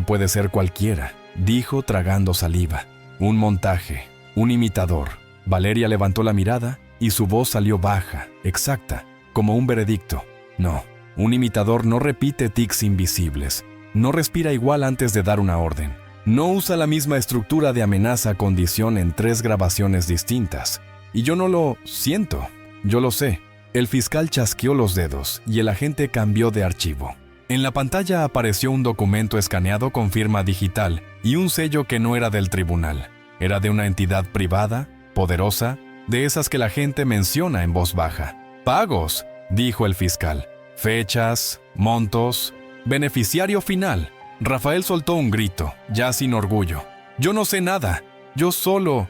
puede ser cualquiera, dijo tragando saliva. Un montaje, un imitador. Valeria levantó la mirada y su voz salió baja, exacta, como un veredicto. No, un imitador no repite tics invisibles, no respira igual antes de dar una orden, no usa la misma estructura de amenaza-condición en 3 grabaciones distintas. Y yo no lo siento, yo lo sé. El fiscal chasqueó los dedos y el agente cambió de archivo. En la pantalla apareció un documento escaneado con firma digital y un sello que no era del tribunal. Era de una entidad privada, poderosa, de esas que la gente menciona en voz baja. «Pagos», dijo el fiscal. «Fechas, montos, beneficiario final». Rafael soltó un grito, ya sin orgullo. «Yo no sé nada. Yo solo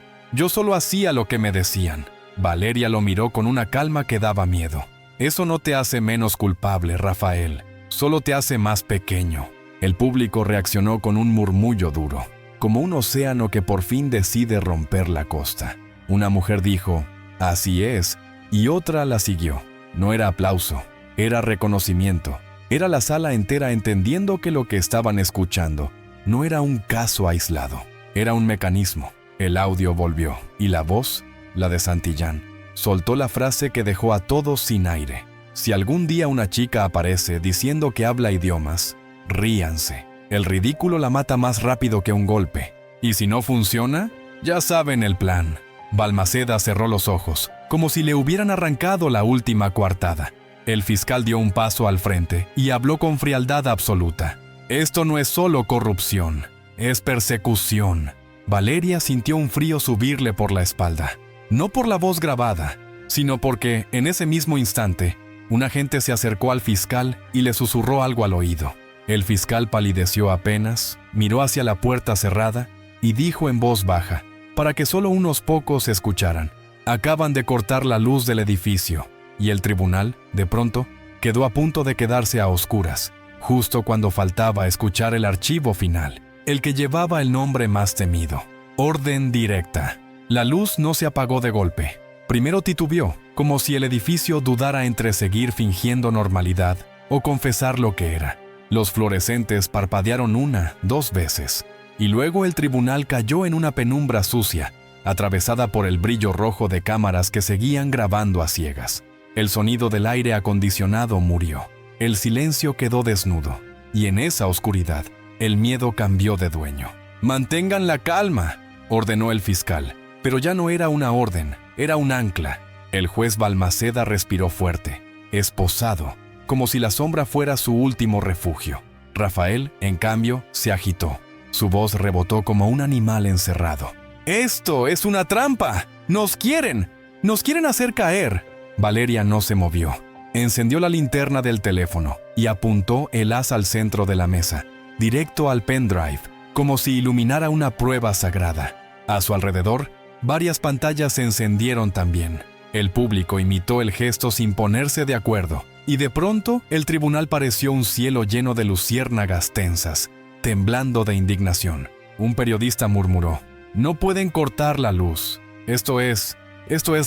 hacía lo que me decían». Valeria lo miró con una calma que daba miedo. «Eso no te hace menos culpable, Rafael. Solo te hace más pequeño». El público reaccionó con un murmullo duro, como un océano que por fin decide romper la costa. Una mujer dijo, «Así es», y otra la siguió. No era aplauso, era reconocimiento. Era la sala entera entendiendo que lo que estaban escuchando no era un caso aislado, era un mecanismo. El audio volvió, y la voz, la de Santillán, soltó la frase que dejó a todos sin aire. Si algún día una chica aparece diciendo que habla idiomas, ríanse. El ridículo la mata más rápido que un golpe. Y si no funciona, ya saben el plan. Balmaceda cerró los ojos, como si le hubieran arrancado la última coartada. El fiscal dio un paso al frente y habló con frialdad absoluta. «Esto no es solo corrupción, es persecución». Valeria sintió un frío subirle por la espalda. No por la voz grabada, sino porque, en ese mismo instante, un agente se acercó al fiscal y le susurró algo al oído. El fiscal palideció apenas, miró hacia la puerta cerrada y dijo en voz baja, para que solo unos pocos escucharan: «Acaban de cortar la luz del edificio». Y el tribunal, de pronto, quedó a punto de quedarse a oscuras, justo cuando faltaba escuchar el archivo final, el que llevaba el nombre más temido: orden directa. La luz no se apagó de golpe. Primero titubeó, como si el edificio dudara entre seguir fingiendo normalidad o confesar lo que era. Los fluorescentes parpadearon 1, 2 veces, y luego el tribunal cayó en una penumbra sucia, atravesada por el brillo rojo de cámaras que seguían grabando a ciegas. El sonido del aire acondicionado murió. El silencio quedó desnudo, y en esa oscuridad, el miedo cambió de dueño. «Mantengan la calma», ordenó el fiscal, pero ya no era una orden, era un ancla. El juez Balmaceda respiró fuerte, esposado, como si la sombra fuera su último refugio. Rafael, en cambio, se agitó. Su voz rebotó como un animal encerrado. «¡Esto es una trampa! ¡Nos quieren! ¡Nos quieren hacer caer!» Valeria no se movió. Encendió la linterna del teléfono y apuntó el haz al centro de la mesa, directo al pendrive, como si iluminara una prueba sagrada. A su alrededor, varias pantallas se encendieron también. El público imitó el gesto sin ponerse de acuerdo, y de pronto el tribunal pareció un cielo lleno de luciérnagas tensas, temblando de indignación. Un periodista murmuró: «No pueden cortar la luz. Esto es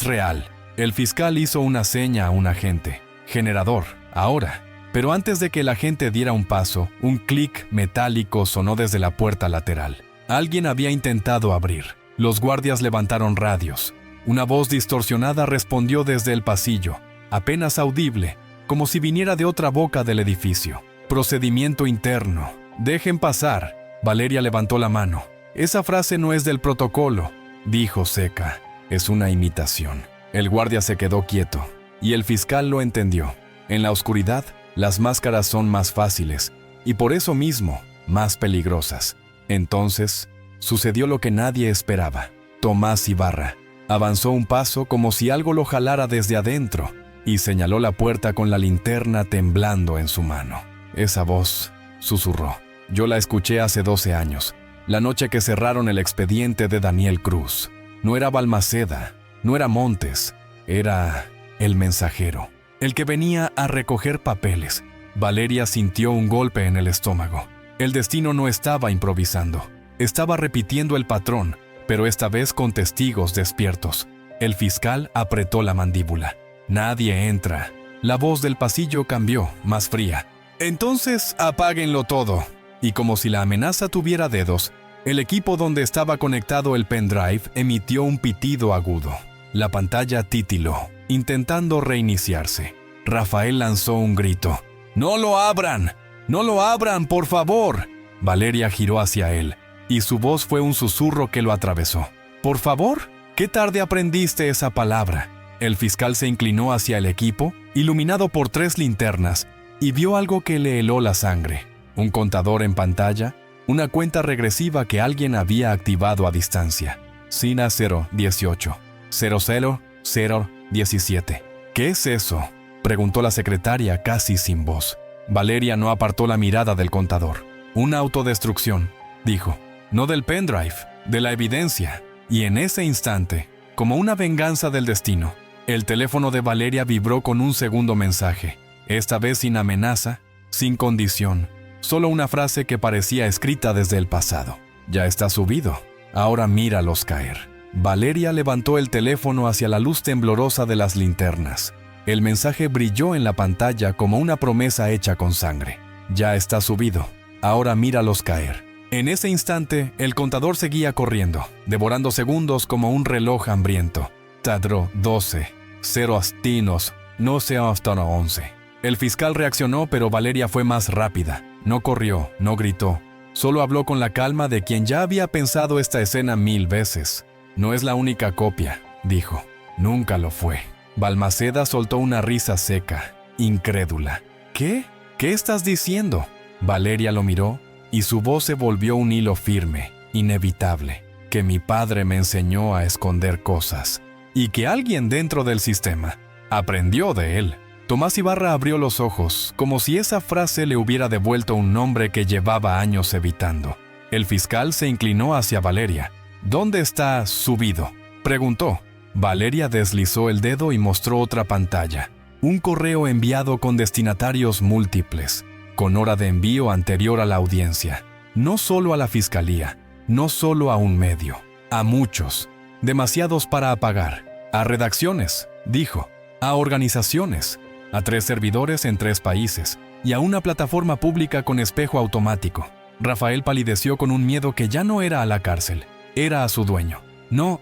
real». El fiscal hizo una seña a un agente. «Generador, ahora». Pero antes de que el agente diera un paso, un clic metálico sonó desde la puerta lateral. Alguien había intentado abrir. Los guardias levantaron radios. Una voz distorsionada respondió desde el pasillo, apenas audible, como si viniera de otra boca del edificio. «Procedimiento interno. Dejen pasar». Valeria levantó la mano. «Esa frase no es del protocolo», dijo seca. «Es una imitación». El guardia se quedó quieto, y el fiscal lo entendió. En la oscuridad, las máscaras son más fáciles, y por eso mismo, más peligrosas. Entonces, sucedió lo que nadie esperaba. Tomás Ibarra avanzó un paso como si algo lo jalara desde adentro, y señaló la puerta con la linterna temblando en su mano. Esa voz susurró. Yo la escuché hace 12 años, la noche que cerraron el expediente de Daniel Cruz. No era Balmaceda, no era Montes, era el mensajero, el que venía a recoger papeles. Valeria sintió un golpe en el estómago. El destino no estaba improvisando, estaba repitiendo el patrón, pero esta vez con testigos despiertos. El fiscal apretó la mandíbula. «Nadie entra». La voz del pasillo cambió, más fría. «Entonces apáguenlo todo». Y como si la amenaza tuviera dedos, el equipo donde estaba conectado el pendrive emitió un pitido agudo. La pantalla titiló, intentando reiniciarse. Rafael lanzó un grito. «¡No lo abran! ¡No lo abran, por favor!» Valeria giró hacia él, y su voz fue un susurro que lo atravesó. «¿Por favor? ¿Qué tarde aprendiste esa palabra?» El fiscal se inclinó hacia el equipo, iluminado por 3 linternas, y vio algo que le heló la sangre. Un contador en pantalla, una cuenta regresiva que alguien había activado a distancia. SINA 018, 00017. «¿Qué es eso?», preguntó la secretaria casi sin voz. Valeria no apartó la mirada del contador. «Una autodestrucción», dijo. «No del pendrive, de la evidencia». Y en ese instante, como una venganza del destino, el teléfono de Valeria vibró con un segundo mensaje, esta vez sin amenaza, sin condición, solo una frase que parecía escrita desde el pasado. «Ya está subido, ahora míralos caer». Valeria levantó el teléfono hacia la luz temblorosa de las linternas. El mensaje brilló en la pantalla como una promesa hecha con sangre. «Ya está subido, ahora míralos caer». En ese instante, el contador seguía corriendo, devorando segundos como un reloj hambriento. Tadro 12, 0 astinos, no se hasta 11. El fiscal reaccionó, pero Valeria fue más rápida. No corrió, no gritó. Solo habló con la calma de quien ya había pensado esta escena 1000 veces. «No es la única copia», dijo. «Nunca lo fue». Balmaceda soltó una risa seca, incrédula. «¿Qué? ¿Qué estás diciendo?» Valeria lo miró, y su voz se volvió un hilo firme, inevitable. «Que mi padre me enseñó a esconder cosas, y que alguien dentro del sistema aprendió de él». Tomás Ibarra abrió los ojos, como si esa frase le hubiera devuelto un nombre que llevaba años evitando. El fiscal se inclinó hacia Valeria. «¿Dónde está subido?», preguntó. Valeria deslizó el dedo y mostró otra pantalla. Un correo enviado con destinatarios múltiples, con hora de envío anterior a la audiencia. No solo a la fiscalía, no solo a un medio, a muchos, demasiados para apagar. «A redacciones», dijo. a organizaciones, a 3 servidores en 3 países y a una plataforma pública con espejo automático. Rafael palideció con un miedo que ya no era a la cárcel, era a su dueño. No,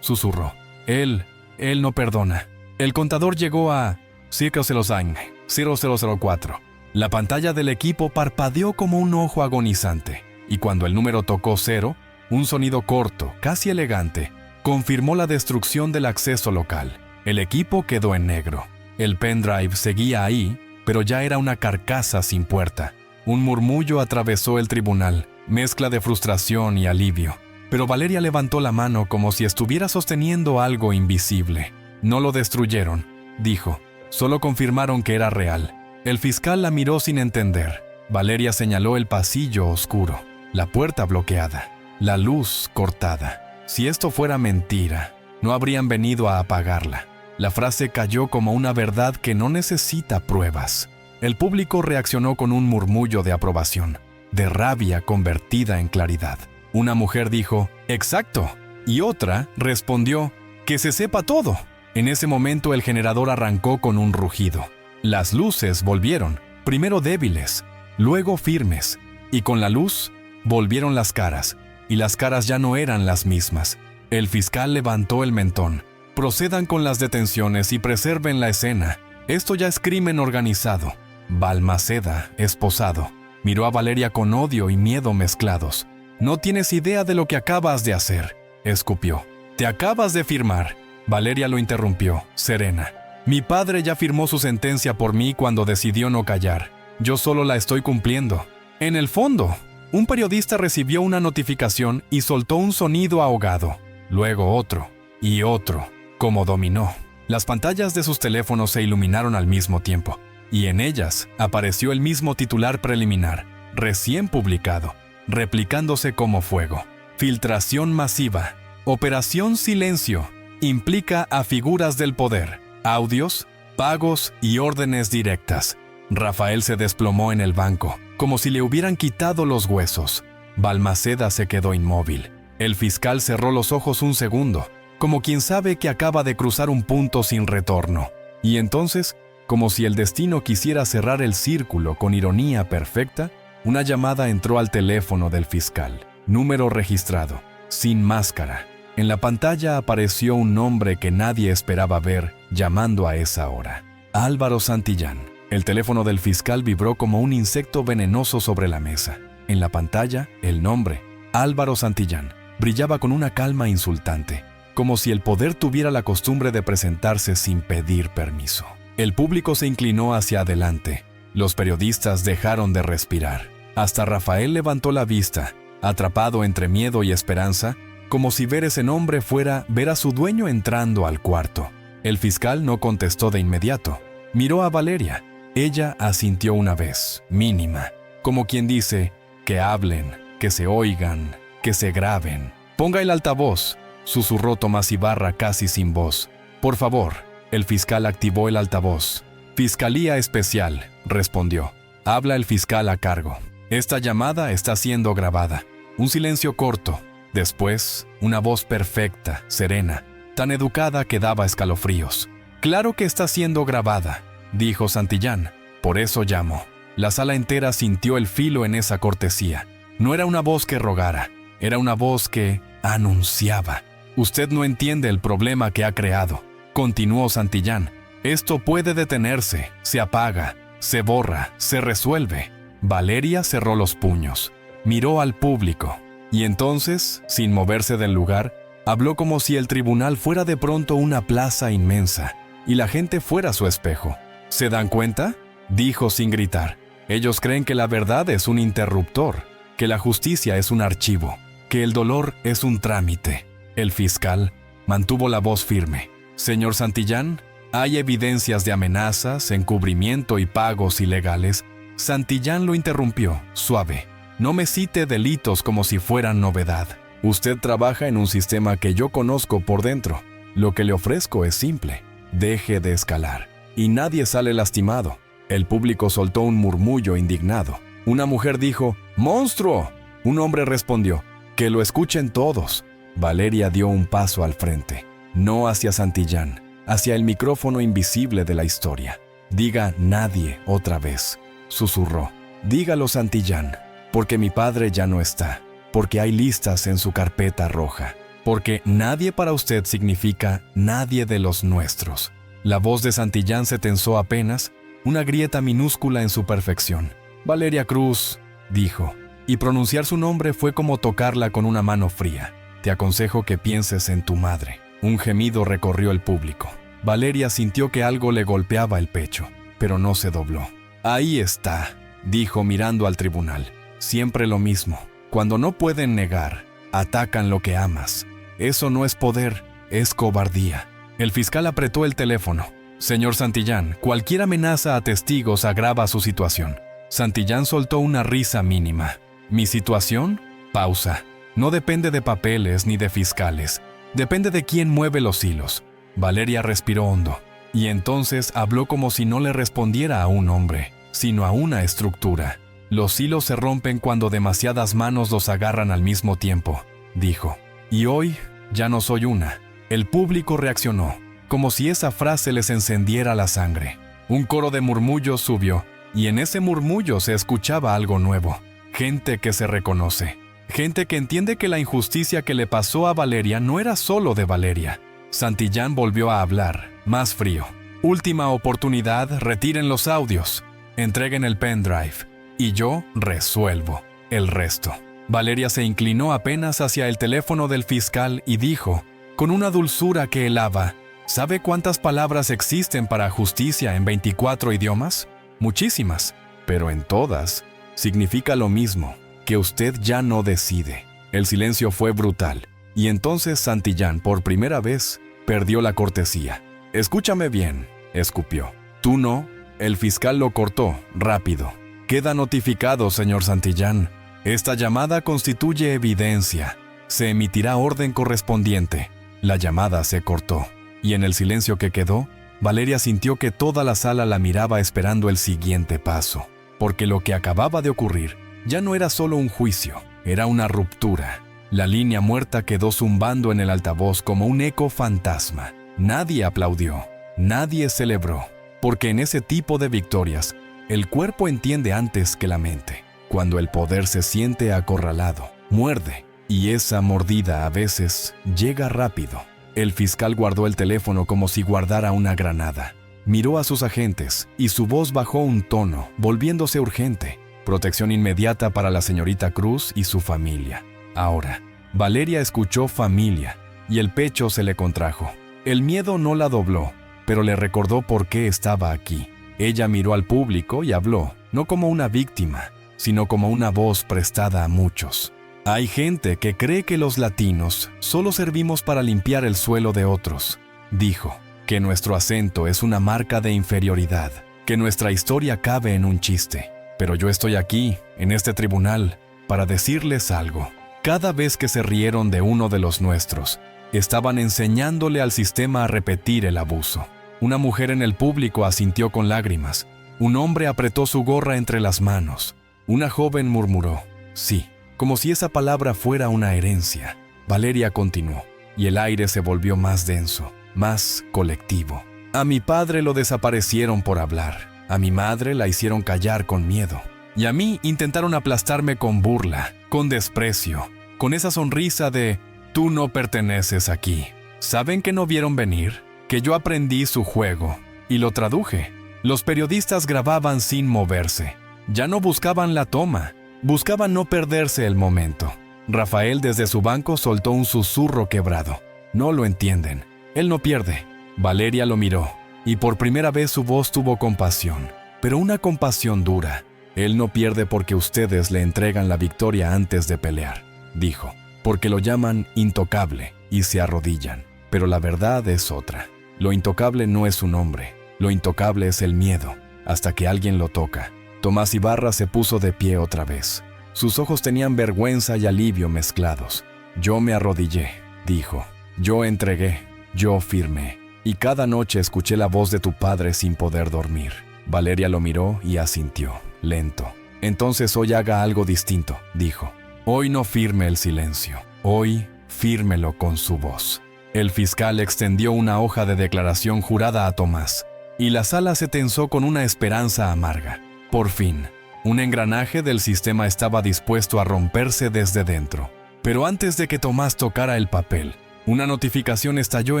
susurró. Él no perdona. El contador llegó a 0004. La pantalla del equipo parpadeó como un ojo agonizante, y cuando el número tocó 0, un sonido corto, casi elegante, confirmó la destrucción del acceso local. El equipo quedó en negro. El pendrive seguía ahí, pero ya era una carcasa sin puerta. Un murmullo atravesó el tribunal, mezcla de frustración y alivio. Pero Valeria levantó la mano como si estuviera sosteniendo algo invisible. No lo destruyeron, dijo. Solo confirmaron que era real. El fiscal la miró sin entender. Valeria señaló el pasillo oscuro, la puerta bloqueada, la luz cortada. Si esto fuera mentira, no habrían venido a apagarla. La frase cayó como una verdad que no necesita pruebas. El público reaccionó con un murmullo de aprobación, de rabia convertida en claridad. Una mujer dijo, «Exacto», y otra respondió, «Que se sepa todo». En ese momento el generador arrancó con un rugido. Las luces volvieron, primero débiles, luego firmes, y con la luz volvieron las caras, y las caras ya no eran las mismas. El fiscal levantó el mentón. «Procedan con las detenciones y preserven la escena. Esto ya es crimen organizado». Balmaceda, esposado, miró a Valeria con odio y miedo mezclados. «No tienes idea de lo que acabas de hacer», escupió. «Te acabas de firmar». Valeria lo interrumpió, serena. «Mi padre ya firmó su sentencia por mí cuando decidió no callar. Yo solo la estoy cumpliendo». En el fondo, un periodista recibió una notificación y soltó un sonido ahogado. Luego otro, y otro, como dominó. Las pantallas de sus teléfonos se iluminaron al mismo tiempo, y en ellas apareció el mismo titular preliminar, recién publicado, replicándose como fuego. Filtración masiva. Operación Silencio. Implica a figuras del poder, audios, pagos y órdenes directas. Rafael se desplomó en el banco, como si le hubieran quitado los huesos. Balmaceda se quedó inmóvil. El fiscal cerró los ojos un segundo, como quien sabe que acaba de cruzar un punto sin retorno. Y entonces, como si el destino quisiera cerrar el círculo con ironía perfecta, una llamada entró al teléfono del fiscal. Número registrado, sin máscara. En la pantalla apareció un nombre que nadie esperaba ver llamando a esa hora. Álvaro Santillán. El teléfono del fiscal vibró como un insecto venenoso sobre la mesa. En la pantalla, el nombre, Álvaro Santillán, brillaba con una calma insultante, como si el poder tuviera la costumbre de presentarse sin pedir permiso. El público se inclinó hacia adelante. Los periodistas dejaron de respirar. Hasta Rafael levantó la vista, atrapado entre miedo y esperanza, como si ver ese nombre fuera ver a su dueño entrando al cuarto. El fiscal no contestó de inmediato. Miró a Valeria. Ella asintió una vez, mínima, como quien dice, que hablen, que se oigan, que se graben. «Ponga el altavoz», susurró Tomás Ibarra casi sin voz. «Por favor». El fiscal activó el altavoz. «Fiscalía Especial», respondió. «Habla el fiscal a cargo. Esta llamada está siendo grabada». Un silencio corto. Después, una voz perfecta, serena, tan educada que daba escalofríos. «Claro que está siendo grabada», dijo Santillán. «Por eso llamo». La sala entera sintió el filo en esa cortesía. No era una voz que rogara, era una voz que anunciaba. «Usted no entiende el problema que ha creado», continuó Santillán. «Esto puede detenerse, se apaga, se borra, se resuelve». Valeria cerró los puños, miró al público. Y entonces, sin moverse del lugar, habló como si el tribunal fuera de pronto una plaza inmensa y la gente fuera su espejo. «¿Se dan cuenta?», dijo sin gritar. «Ellos creen que la verdad es un interruptor, que la justicia es un archivo, que el dolor es un trámite». El fiscal mantuvo la voz firme. «Señor Santillán, hay evidencias de amenazas, encubrimiento y pagos ilegales». Santillán lo interrumpió, suave. «No me cite delitos como si fueran novedad. Usted trabaja en un sistema que yo conozco por dentro. Lo que le ofrezco es simple. Deje de escalar. Y nadie sale lastimado». El público soltó un murmullo indignado. Una mujer dijo, «¡Monstruo!». Un hombre respondió, «Que lo escuchen todos». Valeria dio un paso al frente, no hacia Santillán, hacia el micrófono invisible de la historia. «Diga nadie otra vez», susurró. «Dígalo, Santillán, porque mi padre ya no está, porque hay listas en su carpeta roja, porque nadie para usted significa nadie de los nuestros». La voz de Santillán se tensó apenas, una grieta minúscula en su perfección. «Valeria Cruz», dijo, y pronunciar su nombre fue como tocarla con una mano fría. «Te aconsejo que pienses en tu madre». Un gemido recorrió el público. Valeria sintió que algo le golpeaba el pecho, pero no se dobló. «Ahí está», dijo mirando al tribunal. «Siempre lo mismo. Cuando no pueden negar, atacan lo que amas. Eso no es poder, es cobardía». El fiscal apretó el teléfono. «Señor Santillán, cualquier amenaza a testigos agrava su situación». Santillán soltó una risa mínima. «¿Mi situación?» Pausa. «No depende de papeles ni de fiscales. Depende de quién mueve los hilos». Valeria respiró hondo, y entonces habló como si no le respondiera a un hombre, sino a una estructura. «Los hilos se rompen cuando demasiadas manos los agarran al mismo tiempo», dijo. «Y hoy ya no soy una». El público reaccionó, como si esa frase les encendiera la sangre. Un coro de murmullos subió, y en ese murmullo se escuchaba algo nuevo. Gente que se reconoce. Gente que entiende que la injusticia que le pasó a Valeria no era solo de Valeria. Santillán volvió a hablar, más frío. «Última oportunidad, retiren los audios. Entreguen el pendrive. Y yo resuelvo el resto». Valeria se inclinó apenas hacia el teléfono del fiscal y dijo, con una dulzura que helaba, «¿Sabe cuántas palabras existen para justicia en 24 idiomas? Muchísimas, pero en todas significa lo mismo, que usted ya no decide». El silencio fue brutal, y entonces Santillán, por primera vez, perdió la cortesía. «Escúchame bien», escupió. «Tú no». El fiscal lo cortó, rápido. «Queda notificado, señor Santillán. Esta llamada constituye evidencia. Se emitirá orden correspondiente». La llamada se cortó, y en el silencio que quedó, Valeria sintió que toda la sala la miraba esperando el siguiente paso, porque lo que acababa de ocurrir ya no era solo un juicio, era una ruptura. La línea muerta quedó zumbando en el altavoz como un eco fantasma. Nadie aplaudió, nadie celebró, porque en ese tipo de victorias, el cuerpo entiende antes que la mente. Cuando el poder se siente acorralado, muerde. Y esa mordida a veces llega rápido. El fiscal guardó el teléfono como si guardara una granada. Miró a sus agentes y su voz bajó un tono, volviéndose urgente. Protección inmediata para la señorita Cruz y su familia. Ahora, Valeria escuchó familia y el pecho se le contrajo. El miedo no la dobló, pero le recordó por qué estaba aquí. Ella miró al público y habló, no como una víctima, sino como una voz prestada a muchos. «Hay gente que cree que los latinos solo servimos para limpiar el suelo de otros», dijo, «que nuestro acento es una marca de inferioridad, que nuestra historia cabe en un chiste. Pero yo estoy aquí, en este tribunal, para decirles algo. Cada vez que se rieron de uno de los nuestros, estaban enseñándole al sistema a repetir el abuso». Una mujer en el público asintió con lágrimas. Un hombre apretó su gorra entre las manos. Una joven murmuró, «Sí», como si esa palabra fuera una herencia. Valeria continuó, y el aire se volvió más denso, más colectivo. «A mi padre lo desaparecieron por hablar. A mi madre la hicieron callar con miedo. Y a mí intentaron aplastarme con burla, con desprecio, con esa sonrisa de, tú no perteneces aquí. ¿Saben que no vieron venir? Que yo aprendí su juego y lo traduje. Los periodistas grababan sin moverse. Ya no buscaban la toma. Buscaban no perderse el momento». Rafael desde su banco soltó un susurro quebrado. «No lo entienden. Él no pierde». Valeria lo miró, y por primera vez su voz tuvo compasión, pero una compasión dura. «Él no pierde porque ustedes le entregan la victoria antes de pelear», dijo, «porque lo llaman intocable y se arrodillan. Pero la verdad es otra. Lo intocable no es un hombre. Lo intocable es el miedo, hasta que alguien lo toca». Tomás Ibarra se puso de pie otra vez. Sus ojos tenían vergüenza y alivio mezclados. «Yo me arrodillé», dijo. «Yo entregué, yo firmé. Y cada noche escuché la voz de tu padre sin poder dormir». Valeria lo miró y asintió, lento. «Entonces hoy haga algo distinto», dijo. «Hoy no firme el silencio. Hoy fírmelo con su voz». El fiscal extendió una hoja de declaración jurada a Tomás, y la sala se tensó con una esperanza amarga. Por fin, un engranaje del sistema estaba dispuesto a romperse desde dentro. Pero antes de que Tomás tocara el papel, una notificación estalló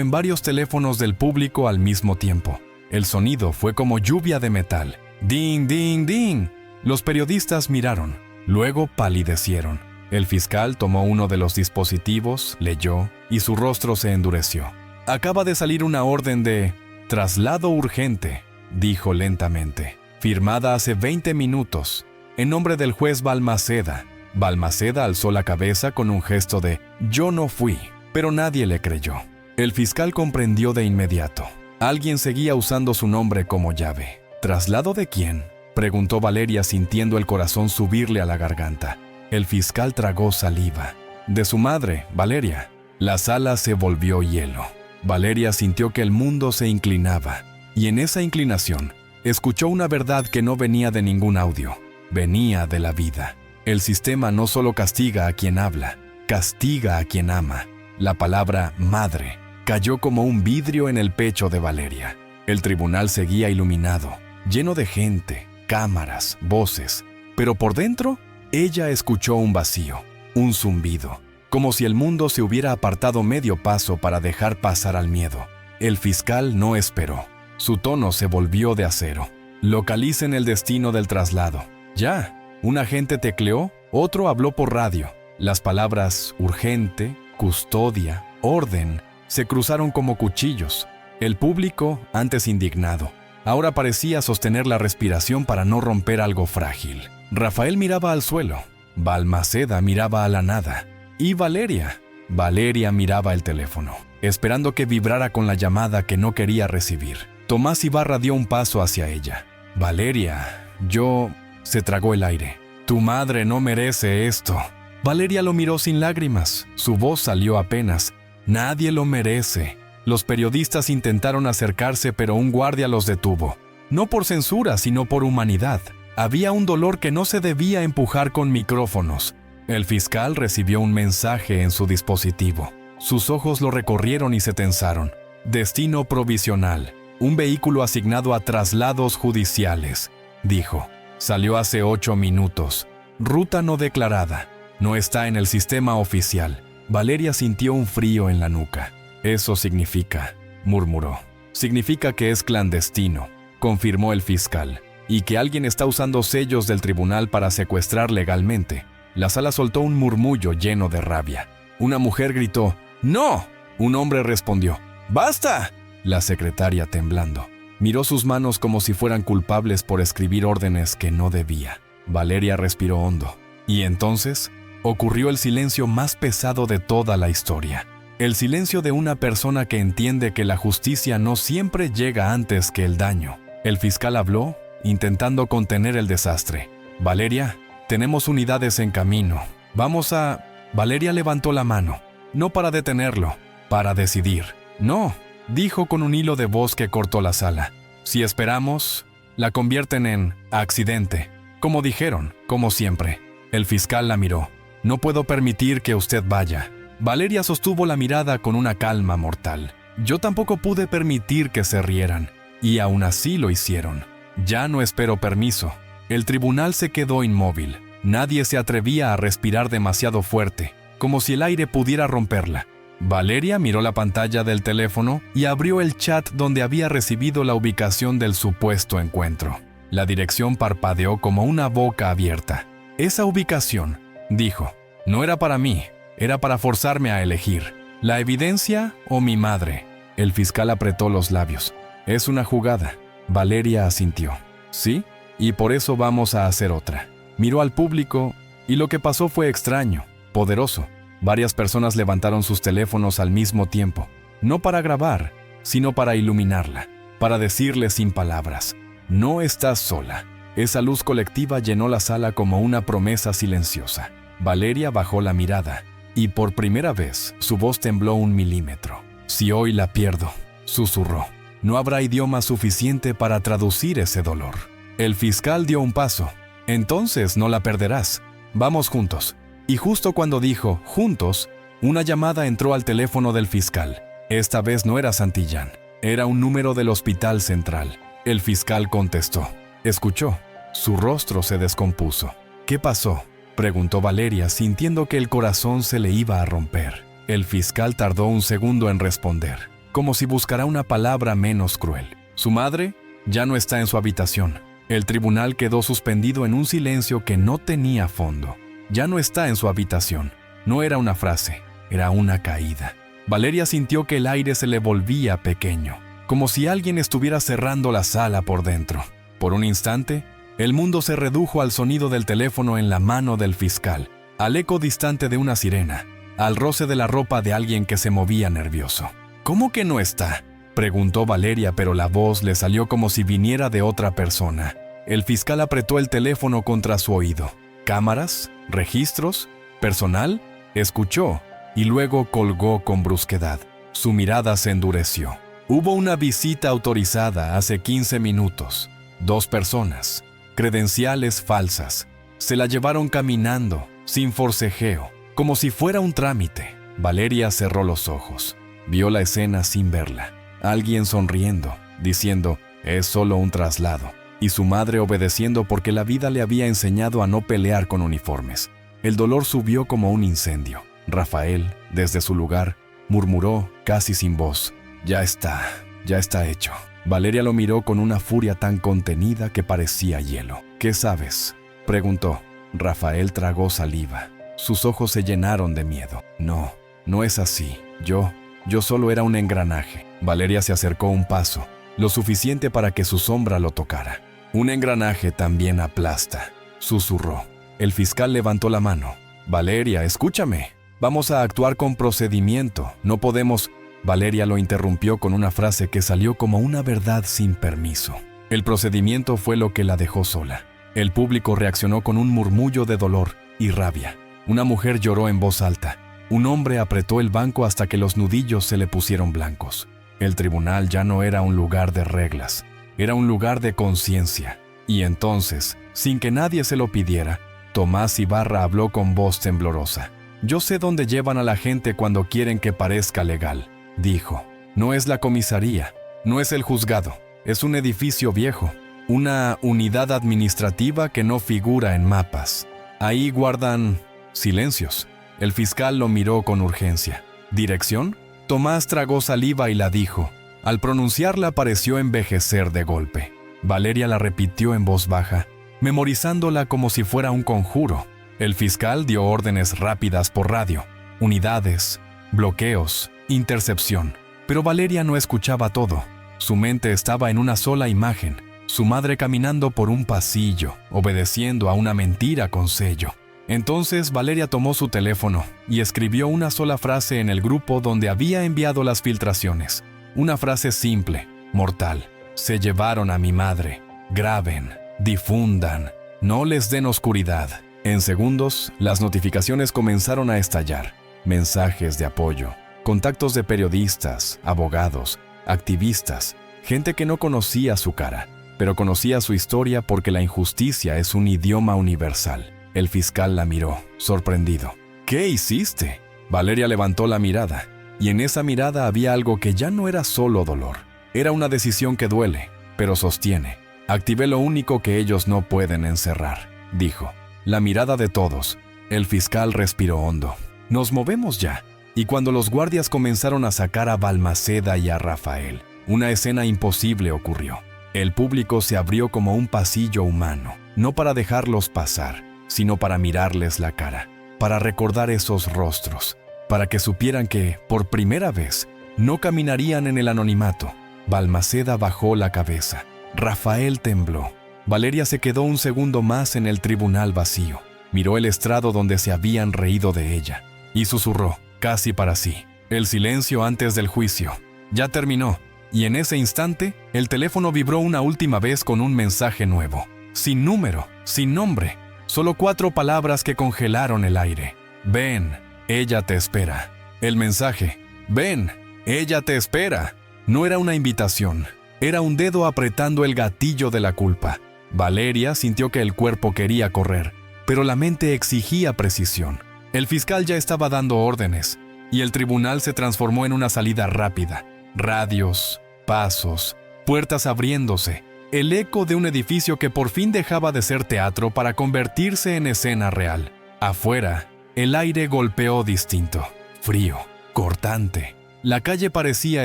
en varios teléfonos del público al mismo tiempo. El sonido fue como lluvia de metal. ¡Ding, ding, ding! Los periodistas miraron, luego palidecieron. El fiscal tomó uno de los dispositivos, leyó, y su rostro se endureció. «Acaba de salir una orden de traslado urgente», dijo lentamente, «firmada hace 20 minutos, en nombre del juez Balmaceda». Balmaceda alzó la cabeza con un gesto de «yo no fui», pero nadie le creyó. El fiscal comprendió de inmediato. Alguien seguía usando su nombre como llave. ¿Traslado de quién?, preguntó Valeria sintiendo el corazón subirle a la garganta. El fiscal tragó saliva. «De su madre, Valeria». La sala se volvió hielo. Valeria sintió que el mundo se inclinaba, y en esa inclinación escuchó una verdad que no venía de ningún audio, venía de la vida. El sistema no solo castiga a quien habla, castiga a quien ama. La palabra madre cayó como un vidrio en el pecho de Valeria. El tribunal seguía iluminado, lleno de gente, cámaras, voces, pero por dentro ella escuchó un vacío, un zumbido, como si el mundo se hubiera apartado medio paso para dejar pasar al miedo. El fiscal no esperó. Su tono se volvió de acero. «Localicen el destino del traslado». «Ya». Un agente tecleó, otro habló por radio. Las palabras urgente, custodia, orden se cruzaron como cuchillos. El público, antes indignado, ahora parecía sostener la respiración para no romper algo frágil. Rafael miraba al suelo, Balmaceda miraba a la nada, y Valeria miraba el teléfono, esperando que vibrara con la llamada que no quería recibir. Tomás Ibarra dio un paso hacia ella. «Valeria, yo...» Se tragó el aire. «Tu madre no merece esto». Valeria lo miró sin lágrimas. Su voz salió apenas. «Nadie lo merece». Los periodistas intentaron acercarse, pero un guardia los detuvo. No por censura, sino por humanidad. Había un dolor que no se debía empujar con micrófonos. El fiscal recibió un mensaje en su dispositivo. Sus ojos lo recorrieron y se tensaron. «Destino provisional. Un vehículo asignado a traslados judiciales», dijo. «Salió hace 8 minutos. Ruta no declarada. No está en el sistema oficial». Valeria sintió un frío en la nuca. «Eso significa», murmuró. «Significa que es clandestino», confirmó el fiscal, «y que alguien está usando sellos del tribunal para secuestrar legalmente». La sala soltó un murmullo lleno de rabia. Una mujer gritó, «¡No!». Un hombre respondió, «¡Basta!». La secretaria, temblando, miró sus manos como si fueran culpables por escribir órdenes que no debía. Valeria respiró hondo. Y entonces ocurrió el silencio más pesado de toda la historia. El silencio de una persona que entiende que la justicia no siempre llega antes que el daño. El fiscal habló, intentando contener el desastre. «Valeria, tenemos unidades en camino. Vamos a...». Valeria levantó la mano, no para detenerlo, para decidir. «No», dijo con un hilo de voz que cortó la sala. «Si esperamos, la convierten en accidente, como dijeron, como siempre». El fiscal la miró. «No puedo permitir que usted vaya». Valeria sostuvo la mirada con una calma mortal. «Yo tampoco pude permitir que se rieran, y aún así lo hicieron. Ya no espero permiso». El tribunal se quedó inmóvil. Nadie se atrevía a respirar demasiado fuerte, como si el aire pudiera romperla. Valeria miró la pantalla del teléfono y abrió el chat donde había recibido la ubicación del supuesto encuentro. La dirección parpadeó como una boca abierta. «Esa ubicación», dijo, «no era para mí, era para forzarme a elegir. ¿La evidencia o mi madre?». El fiscal apretó los labios. «Es una jugada». Valeria asintió. «¿Sí? Y por eso vamos a hacer otra». Miró al público y lo que pasó fue extraño, poderoso. Varias personas levantaron sus teléfonos al mismo tiempo, no para grabar, sino para iluminarla, para decirle sin palabras, «No estás sola». Esa luz colectiva llenó la sala como una promesa silenciosa. Valeria bajó la mirada y por primera vez su voz tembló 1 milímetro. «Si hoy la pierdo», susurró, «no habrá idioma suficiente para traducir ese dolor». El fiscal dio un paso. «Entonces no la perderás. Vamos juntos». Y justo cuando dijo «juntos», una llamada entró al teléfono del fiscal. Esta vez no era Santillán, era un número del Hospital Central. El fiscal contestó. Escuchó. Su rostro se descompuso. ¿Qué pasó?, preguntó Valeria, sintiendo que el corazón se le iba a romper. El fiscal tardó un segundo en responder, como si buscara una palabra menos cruel. Su madre ya no está en su habitación. El tribunal quedó suspendido en un silencio que no tenía fondo. Ya no está en su habitación. No era una frase, era una caída. Valeria sintió que el aire se le volvía pequeño, como si alguien estuviera cerrando la sala por dentro. Por un instante, el mundo se redujo al sonido del teléfono en la mano del fiscal, al eco distante de una sirena, al roce de la ropa de alguien que se movía nervioso. ¿Cómo que no está?, preguntó Valeria, pero la voz le salió como si viniera de otra persona. El fiscal apretó el teléfono contra su oído. ¿Cámaras? ¿Registros? ¿Personal? Escuchó y luego colgó con brusquedad. Su mirada se endureció. Hubo una visita autorizada hace 15 minutos. 2 personas. Credenciales falsas. Se la llevaron caminando, sin forcejeo, como si fuera un trámite. Valeria cerró los ojos. Vio la escena sin verla. Alguien sonriendo, diciendo, es solo un traslado. Y su madre obedeciendo porque la vida le había enseñado a no pelear con uniformes. El dolor subió como un incendio. Rafael, desde su lugar, murmuró casi sin voz, ya está hecho. Valeria lo miró con una furia tan contenida que parecía hielo. ¿Qué sabes?, preguntó. Rafael tragó saliva. Sus ojos se llenaron de miedo. No es así. Yo solo era un engranaje. Valeria se acercó un paso, lo suficiente para que su sombra lo tocara. Un engranaje también aplasta, susurró. El fiscal levantó la mano. Valeria, escúchame. Vamos a actuar con procedimiento. No podemos... Valeria lo interrumpió con una frase que salió como una verdad sin permiso. El procedimiento fue lo que la dejó sola. El público reaccionó con un murmullo de dolor y rabia. Una mujer lloró en voz alta. Un hombre apretó el banco hasta que los nudillos se le pusieron blancos. El tribunal ya no era un lugar de reglas, era un lugar de conciencia. Y entonces, sin que nadie se lo pidiera, Tomás Ibarra habló con voz temblorosa. Yo sé dónde llevan a la gente cuando quieren que parezca legal, dijo. No es la comisaría, no es el juzgado, es un edificio viejo, una unidad administrativa que no figura en mapas. Ahí guardan silencios. El fiscal lo miró con urgencia. ¿Dirección? Tomás tragó saliva y la dijo. Al pronunciarla pareció envejecer de golpe. Valeria la repitió en voz baja, memorizándola como si fuera un conjuro. El fiscal dio órdenes rápidas por radio. Unidades, bloqueos, intercepción. Pero Valeria no escuchaba todo. Su mente estaba en una sola imagen. Su madre caminando por un pasillo, obedeciendo a una mentira con sello. Entonces Valeria tomó su teléfono y escribió una sola frase en el grupo donde había enviado las filtraciones. Una frase simple, mortal. Se llevaron a mi madre. Graben, difundan, no les den oscuridad. En segundos, las notificaciones comenzaron a estallar. Mensajes de apoyo, contactos de periodistas, abogados, activistas, gente que no conocía su cara, pero conocía su historia porque la injusticia es un idioma universal. El fiscal la miró, sorprendido. ¿Qué hiciste? Valeria levantó la mirada, y en esa mirada había algo que ya no era solo dolor. Era una decisión que duele, pero sostiene. Activé lo único que ellos no pueden encerrar, dijo. La mirada de todos. El fiscal respiró hondo. Nos movemos ya. Y cuando los guardias comenzaron a sacar a Balmaceda y a Rafael, una escena imposible ocurrió. El público se abrió como un pasillo humano, no para dejarlos pasar, sino para mirarles la cara, para recordar esos rostros, para que supieran que, por primera vez, no caminarían en el anonimato. Balmaceda bajó la cabeza. Rafael tembló. Valeria se quedó un segundo más en el tribunal vacío. Miró el estrado donde se habían reído de ella y susurró, casi para sí, el silencio antes del juicio. Ya terminó. Y en ese instante, el teléfono vibró una última vez con un mensaje nuevo. Sin número, sin nombre. Solo 4 palabras que congelaron el aire. Ven, ella te espera. El mensaje. Ven, ella te espera. No era una invitación. Era un dedo apretando el gatillo de la culpa. Valeria sintió que el cuerpo quería correr, pero la mente exigía precisión. El fiscal ya estaba dando órdenes. y el tribunal se transformó en una salida rápida. Radios, pasos, puertas abriéndose, el eco de un edificio que por fin dejaba de ser teatro para convertirse en escena real. Afuera, el aire golpeó distinto, frío, cortante. La calle parecía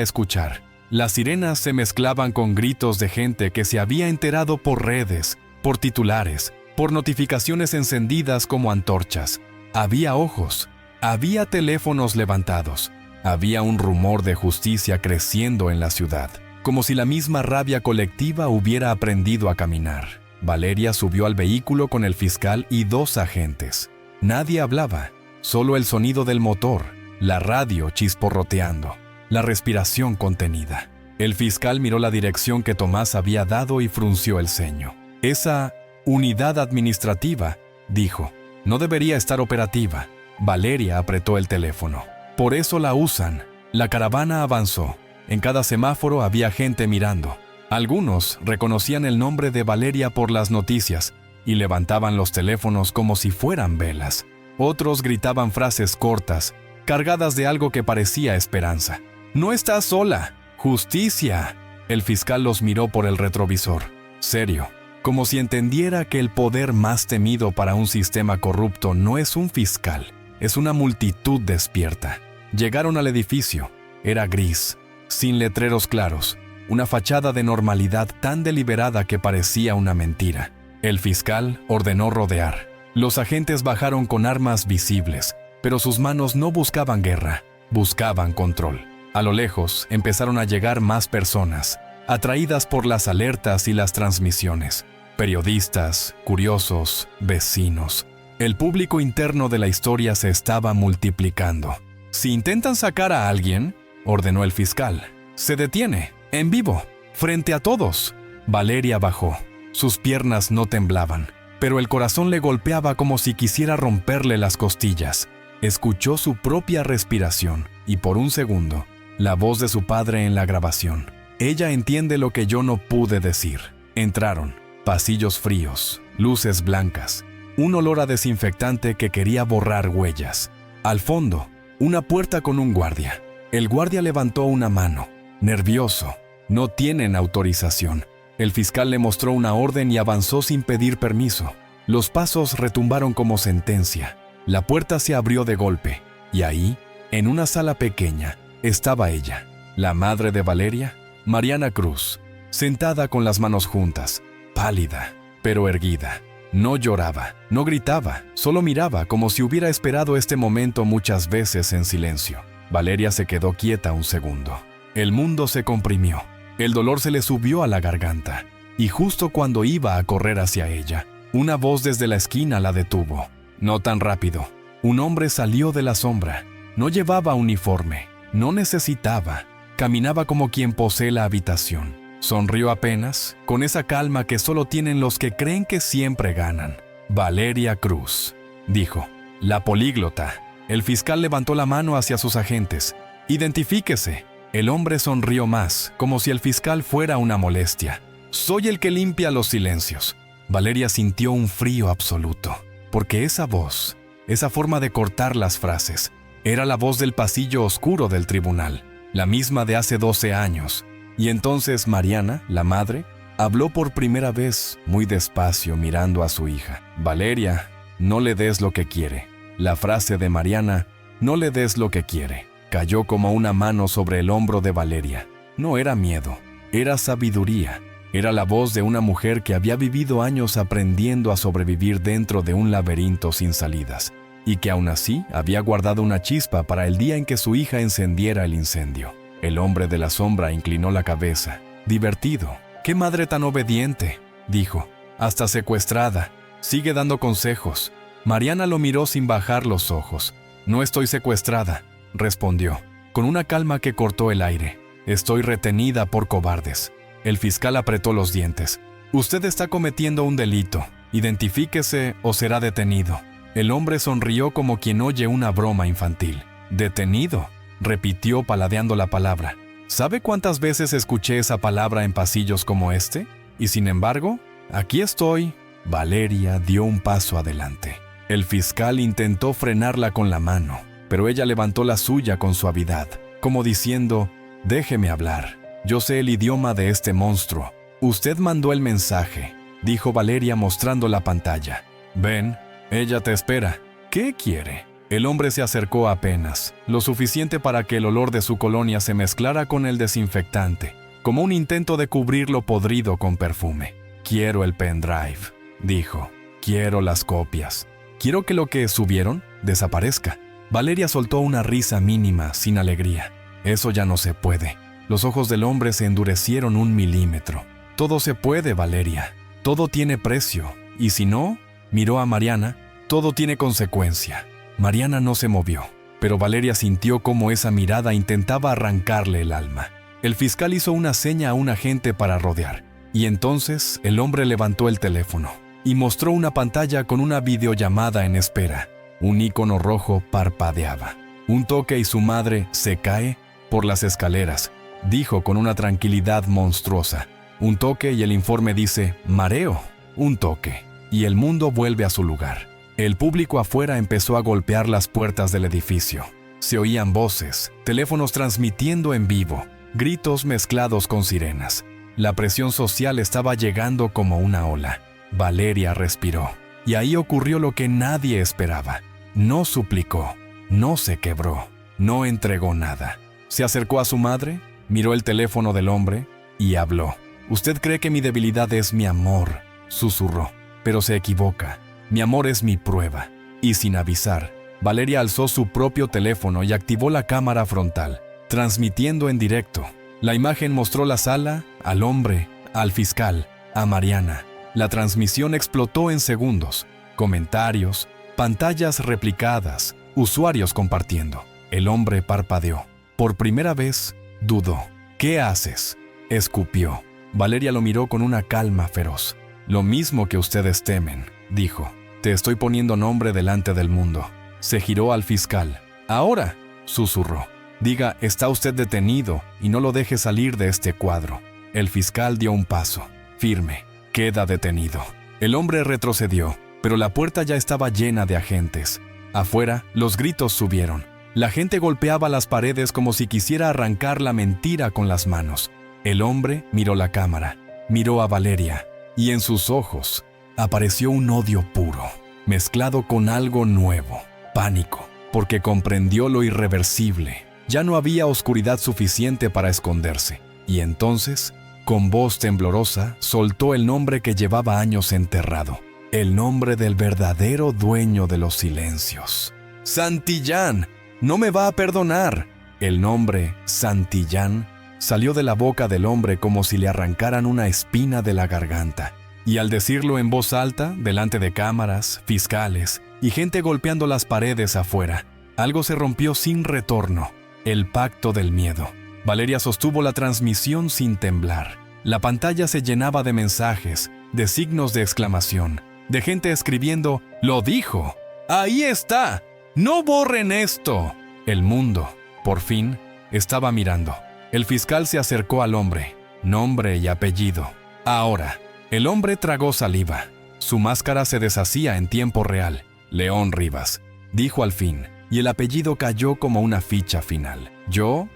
escuchar. Las sirenas se mezclaban con gritos de gente que se había enterado por redes, por titulares, por notificaciones encendidas como antorchas. Había ojos, había teléfonos levantados, había un rumor de justicia creciendo en la ciudad, como si la misma rabia colectiva hubiera aprendido a caminar. Valeria subió al vehículo con el fiscal y 2 agentes. Nadie hablaba, solo el sonido del motor, la radio chisporroteando, la respiración contenida. El fiscal miró la dirección que Tomás había dado y frunció el ceño. Esa unidad administrativa, dijo, no debería estar operativa. Valeria apretó el teléfono. Por eso la usan. La caravana avanzó. En cada semáforo había gente mirando. Algunos reconocían el nombre de Valeria por las noticias y levantaban los teléfonos como si fueran velas. Otros gritaban frases cortas, cargadas de algo que parecía esperanza. «No estás sola. ¡Justicia!». El fiscal los miró por el retrovisor, serio, como si entendiera que el poder más temido para un sistema corrupto no es un fiscal, es una multitud despierta. Llegaron al edificio. Era gris, sin letreros claros, una fachada de normalidad tan deliberada que parecía una mentira. El fiscal ordenó rodear. Los agentes bajaron con armas visibles, pero sus manos no buscaban guerra, buscaban control. A lo lejos empezaron a llegar más personas, atraídas por las alertas y las transmisiones. Periodistas, curiosos, vecinos. El público interno de la historia se estaba multiplicando. «Si intentan sacar a alguien», ordenó el fiscal, «se detiene, en vivo, frente a todos». Valeria bajó. Sus piernas no temblaban, pero el corazón le golpeaba como si quisiera romperle las costillas. Escuchó su propia respiración y por un segundo, la voz de su padre en la grabación. «Ella entiende lo que yo no pude decir». Entraron. Pasillos fríos, luces blancas, un olor a desinfectante que quería borrar huellas. Al fondo, una puerta con un guardia. El guardia levantó una mano, nervioso. «No tienen autorización». El fiscal le mostró una orden y avanzó sin pedir permiso. Los pasos retumbaron como sentencia. La puerta se abrió de golpe, y ahí, en una sala pequeña, estaba ella, la madre de Valeria, Mariana Cruz, sentada con las manos juntas, pálida, pero erguida. No lloraba, no gritaba, solo miraba como si hubiera esperado este momento muchas veces en silencio. Valeria se quedó quieta un segundo. El mundo se comprimió. El dolor se le subió a la garganta. Y justo cuando iba a correr hacia ella, una voz desde la esquina la detuvo. No tan rápido. Un hombre salió de la sombra. No llevaba uniforme. No necesitaba. Caminaba como quien posee la habitación. Sonrió apenas, con esa calma que solo tienen los que creen que siempre ganan. «Valeria Cruz», dijo. «La políglota». El fiscal levantó la mano hacia sus agentes. «Identifíquese». El hombre sonrió más, como si el fiscal fuera una molestia. «Soy el que limpia los silencios». Valeria sintió un frío absoluto, porque esa voz, esa forma de cortar las frases, era la voz del pasillo oscuro del tribunal, la misma de hace 12 años. Y entonces Mariana, la madre, habló por primera vez, muy despacio, mirando a su hija. «Valeria, no le des lo que quiere». La frase de Mariana, «no le des lo que quiere», cayó como una mano sobre el hombro de Valeria. No era miedo, era sabiduría. Era la voz de una mujer que había vivido años aprendiendo a sobrevivir dentro de un laberinto sin salidas, y que aún así había guardado una chispa para el día en que su hija encendiera el incendio. El hombre de la sombra inclinó la cabeza. «Divertido. ¡Qué madre tan obediente!», dijo. «Hasta secuestrada. Sigue dando consejos». Mariana lo miró sin bajar los ojos. «No estoy secuestrada», respondió, con una calma que cortó el aire. «Estoy retenida por cobardes». El fiscal apretó los dientes. «Usted está cometiendo un delito. Identifíquese o será detenido». El hombre sonrió como quien oye una broma infantil. «¿Detenido?», repitió paladeando la palabra. ¿Sabe cuántas veces escuché esa palabra en pasillos como este? Y sin embargo, aquí estoy». Valeria dio un paso adelante. El fiscal intentó frenarla con la mano. pero ella levantó la suya con suavidad, como diciendo: «Déjeme hablar. Yo sé el idioma de este monstruo. Usted mandó el mensaje», dijo Valeria mostrando la pantalla. «Ven, ella te espera. ¿Qué quiere?». El hombre se acercó apenas, lo suficiente para que el olor de su colonia se mezclara con el desinfectante, como un intento de cubrir lo podrido con perfume. «Quiero el pendrive», dijo. «Quiero las copias. Quiero que lo que subieron desaparezca». Valeria soltó una risa mínima, sin alegría. «Eso ya no se puede». Los ojos del hombre se endurecieron 1 milímetro. «Todo se puede, Valeria. Todo tiene precio. Y si no», miró a Mariana, «todo tiene consecuencia». Mariana no se movió, pero Valeria sintió cómo esa mirada intentaba arrancarle el alma. El fiscal hizo una seña a un agente para rodear, y entonces el hombre levantó el teléfono y mostró una pantalla con una videollamada en espera. Un icono rojo parpadeaba. «Un toque y su madre se cae por las escaleras», dijo con una tranquilidad monstruosa. Un toque y el informe dice: «mareo». Un toque y el mundo vuelve a su lugar. El público afuera empezó a golpear las puertas del edificio. Se oían voces, teléfonos transmitiendo en vivo, gritos mezclados con sirenas. La presión social estaba llegando como una ola. Valeria respiró. Y ahí ocurrió lo que nadie esperaba. No suplicó, no se quebró, no entregó nada. Se acercó a su madre, miró el teléfono del hombre y habló. «Usted cree que mi debilidad es mi amor», susurró, «pero se equivoca. Mi amor es mi prueba». Y sin avisar, Valeria alzó su propio teléfono y activó la cámara frontal, transmitiendo en directo. La imagen mostró la sala, al hombre, al fiscal, a Mariana. La transmisión explotó en segundos. Comentarios, pantallas replicadas, usuarios compartiendo. El hombre parpadeó. Por primera vez, dudó. «¿Qué haces?», escupió. Valeria lo miró con una calma feroz. «Lo mismo que ustedes temen», dijo. «Te estoy poniendo nombre delante del mundo». Se giró al fiscal. «Ahora», susurró, «diga, está usted detenido y no lo deje salir de este cuadro». El fiscal dio un paso. «Firme. Queda detenido». El hombre retrocedió, pero la puerta ya estaba llena de agentes. Afuera, los gritos subieron. La gente golpeaba las paredes como si quisiera arrancar la mentira con las manos. El hombre miró la cámara, miró a Valeria, y en sus ojos apareció un odio puro, mezclado con algo nuevo, pánico, porque comprendió lo irreversible. Ya no había oscuridad suficiente para esconderse. Y entonces, con voz temblorosa, soltó el nombre que llevaba años enterrado, el nombre del verdadero dueño de los silencios. «Santillán, no me va a perdonar». El nombre Santillán salió de la boca del hombre como si le arrancaran una espina de la garganta. Y al decirlo en voz alta, delante de cámaras, fiscales y gente golpeando las paredes afuera, algo se rompió sin retorno. El pacto del miedo. Valeria sostuvo la transmisión sin temblar. La pantalla se llenaba de mensajes, de signos de exclamación, de gente escribiendo: «¡Lo dijo! ¡Ahí está! ¡No borren esto!». El mundo, por fin, estaba mirando. El fiscal se acercó al hombre, nombre y apellido. Ahora, el hombre tragó saliva. Su máscara se deshacía en tiempo real. «León Rivas», dijo al fin, y el apellido cayó como una ficha final. Yo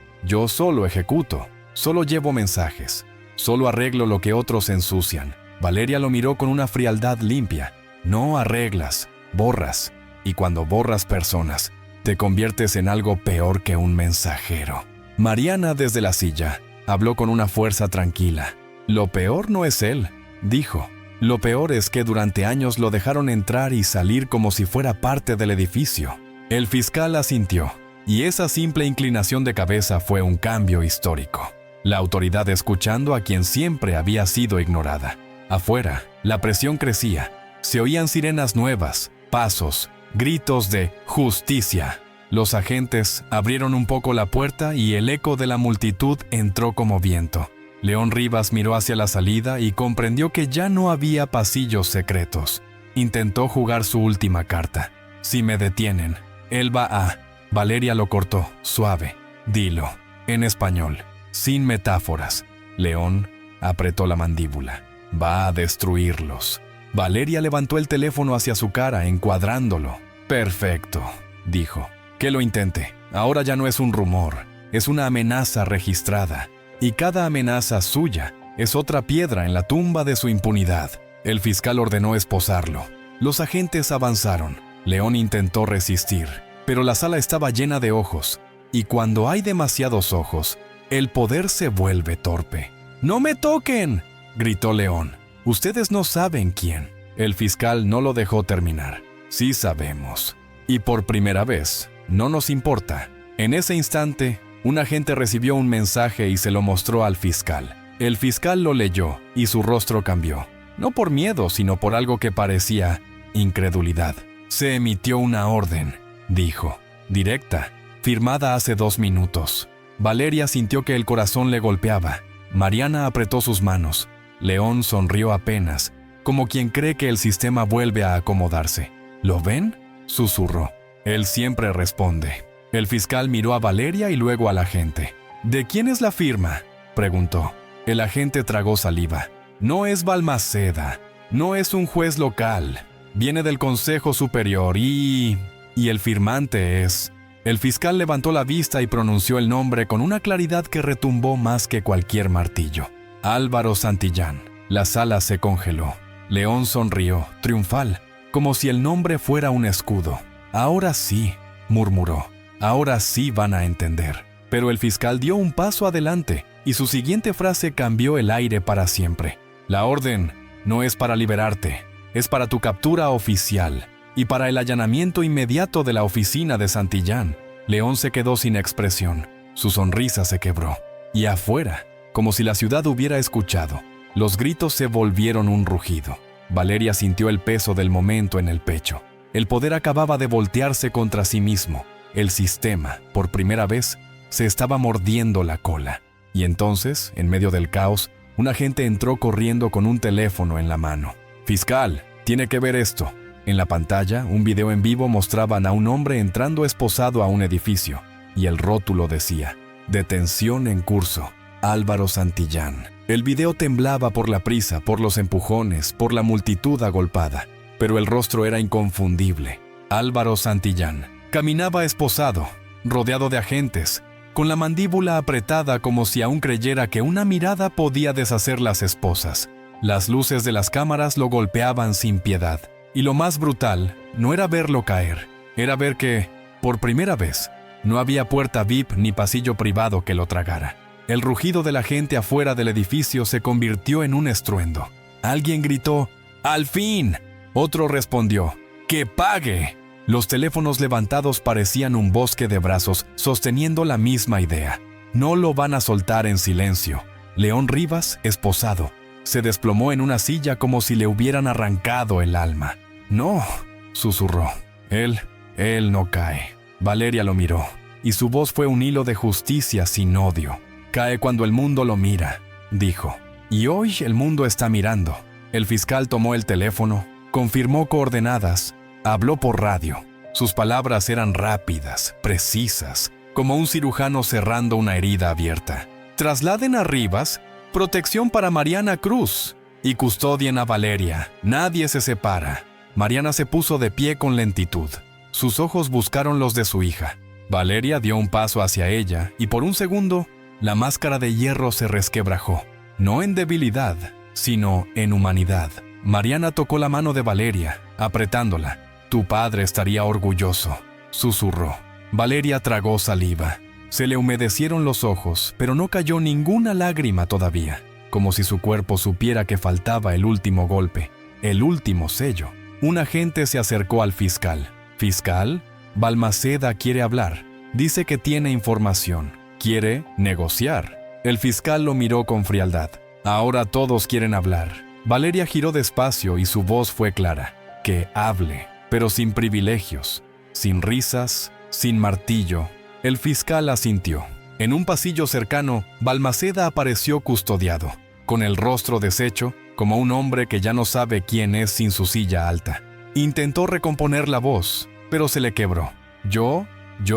solo ejecuto, solo llevo mensajes, solo arreglo lo que otros ensucian». Valeria lo miró con una frialdad limpia. «No arreglas, borras. Y cuando borras personas, te conviertes en algo peor que un mensajero». Mariana, desde la silla, habló con una fuerza tranquila. «Lo peor no es él», dijo. «Lo peor es que durante años lo dejaron entrar y salir como si fuera parte del edificio». El fiscal asintió, y esa simple inclinación de cabeza fue un cambio histórico. La autoridad escuchando a quien siempre había sido ignorada. Afuera, la presión crecía. Se oían sirenas nuevas, pasos, gritos de «justicia». Los agentes abrieron un poco la puerta y el eco de la multitud entró como viento. León Rivas miró hacia la salida y comprendió que ya no había pasillos secretos. Intentó jugar su última carta. «Si me detienen, él va a…». Valeria lo cortó, suave. «Dilo, en español, sin metáforas». León apretó la mandíbula. «Va a destruirlos». Valeria levantó el teléfono hacia su cara, encuadrándolo. «Perfecto», dijo. Que lo intente. Ahora ya no es un rumor, es una amenaza registrada. Y cada amenaza suya es otra piedra en la tumba de su impunidad. El fiscal ordenó esposarlo. Los agentes avanzaron. León intentó resistir, pero la sala estaba llena de ojos. Y cuando hay demasiados ojos, el poder se vuelve torpe. ¡No me toquen!, gritó León. Ustedes no saben quién. El fiscal no lo dejó terminar. Sí sabemos. Y por primera vez, no nos importa. En ese instante, un agente recibió un mensaje y se lo mostró al fiscal. El fiscal lo leyó y su rostro cambió. No por miedo, sino por algo que parecía incredulidad. Se emitió una orden, dijo, directa, firmada hace 2 minutos. Valeria sintió que el corazón le golpeaba. Mariana apretó sus manos. León sonrió apenas, como quien cree que el sistema vuelve a acomodarse. ¿Lo ven?, susurró. Él siempre responde. El fiscal miró a Valeria y luego al agente. ¿De quién es la firma?, preguntó. El agente tragó saliva. No es Balmaceda, no es un juez local. Viene del Consejo Superior y el firmante es... El fiscal levantó la vista y pronunció el nombre con una claridad que retumbó más que cualquier martillo. Álvaro Santillán. La sala se congeló. León sonrió, triunfal, como si el nombre fuera un escudo. Ahora sí, murmuró. Ahora sí van a entender. Pero el fiscal dio un paso adelante y su siguiente frase cambió el aire para siempre. La orden no es para liberarte, es para tu captura oficial y para el allanamiento inmediato de la oficina de Santillán. León se quedó sin expresión. Su sonrisa se quebró. Y afuera, como si la ciudad hubiera escuchado, los gritos se volvieron un rugido. Valeria sintió el peso del momento en el pecho. El poder acababa de voltearse contra sí mismo. El sistema, por primera vez, se estaba mordiendo la cola. Y entonces, en medio del caos, un agente entró corriendo con un teléfono en la mano. «Fiscal, tiene que ver esto». En la pantalla, un video en vivo mostraban a un hombre entrando esposado a un edificio, y el rótulo decía, «Detención en curso, Álvaro Santillán». El video temblaba por la prisa, por los empujones, por la multitud agolpada, pero el rostro era inconfundible. Álvaro Santillán caminaba esposado, rodeado de agentes, con la mandíbula apretada como si aún creyera que una mirada podía deshacer las esposas. Las luces de las cámaras lo golpeaban sin piedad. Y lo más brutal no era verlo caer, era ver que, por primera vez, no había puerta VIP ni pasillo privado que lo tragara. El rugido de la gente afuera del edificio se convirtió en un estruendo. Alguien gritó, «¡Al fin!». Otro respondió, «¡Que pague!». Los teléfonos levantados parecían un bosque de brazos sosteniendo la misma idea. No lo van a soltar en silencio. León Rivas, esposado, se desplomó en una silla como si le hubieran arrancado el alma. «No», susurró. Él no cae. Valeria lo miró, y su voz fue un hilo de justicia sin odio. «Cae cuando el mundo lo mira», dijo. Y hoy el mundo está mirando. El fiscal tomó el teléfono, confirmó coordenadas, habló por radio. Sus palabras eran rápidas, precisas, como un cirujano cerrando una herida abierta. «Trasladen a Rivas protección para Mariana Cruz y custodien a Valeria. Nadie se separa». Mariana se puso de pie con lentitud. Sus ojos buscaron los de su hija. Valeria dio un paso hacia ella y por un segundo, la máscara de hierro se resquebrajó. No en debilidad, sino en humanidad. Mariana tocó la mano de Valeria, apretándola. «Tu padre estaría orgulloso», susurró. Valeria tragó saliva. Se le humedecieron los ojos, pero no cayó ninguna lágrima todavía, como si su cuerpo supiera que faltaba el último golpe, el último sello. Un agente se acercó al fiscal. «Fiscal, Balmaceda quiere hablar. Dice que tiene información. Quiere negociar». El fiscal lo miró con frialdad. «Ahora todos quieren hablar». Valeria giró despacio y su voz fue clara. «Que hable, pero sin privilegios, sin risas, sin martillo». El fiscal asintió. En un pasillo cercano, Balmaceda apareció custodiado, con el rostro deshecho, como un hombre que ya no sabe quién es sin su silla alta. Intentó recomponer la voz, pero se le quebró. Yo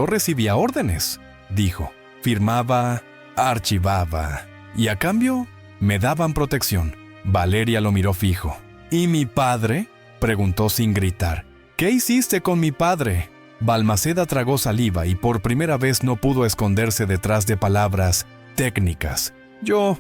recibía órdenes», dijo. «Firmaba, archivaba, y a cambio me daban protección». Valeria lo miró fijo. «¿Y mi padre?», preguntó sin gritar. «¿Qué hiciste con mi padre?». Balmaceda tragó saliva y por primera vez no pudo esconderse detrás de palabras técnicas. Yo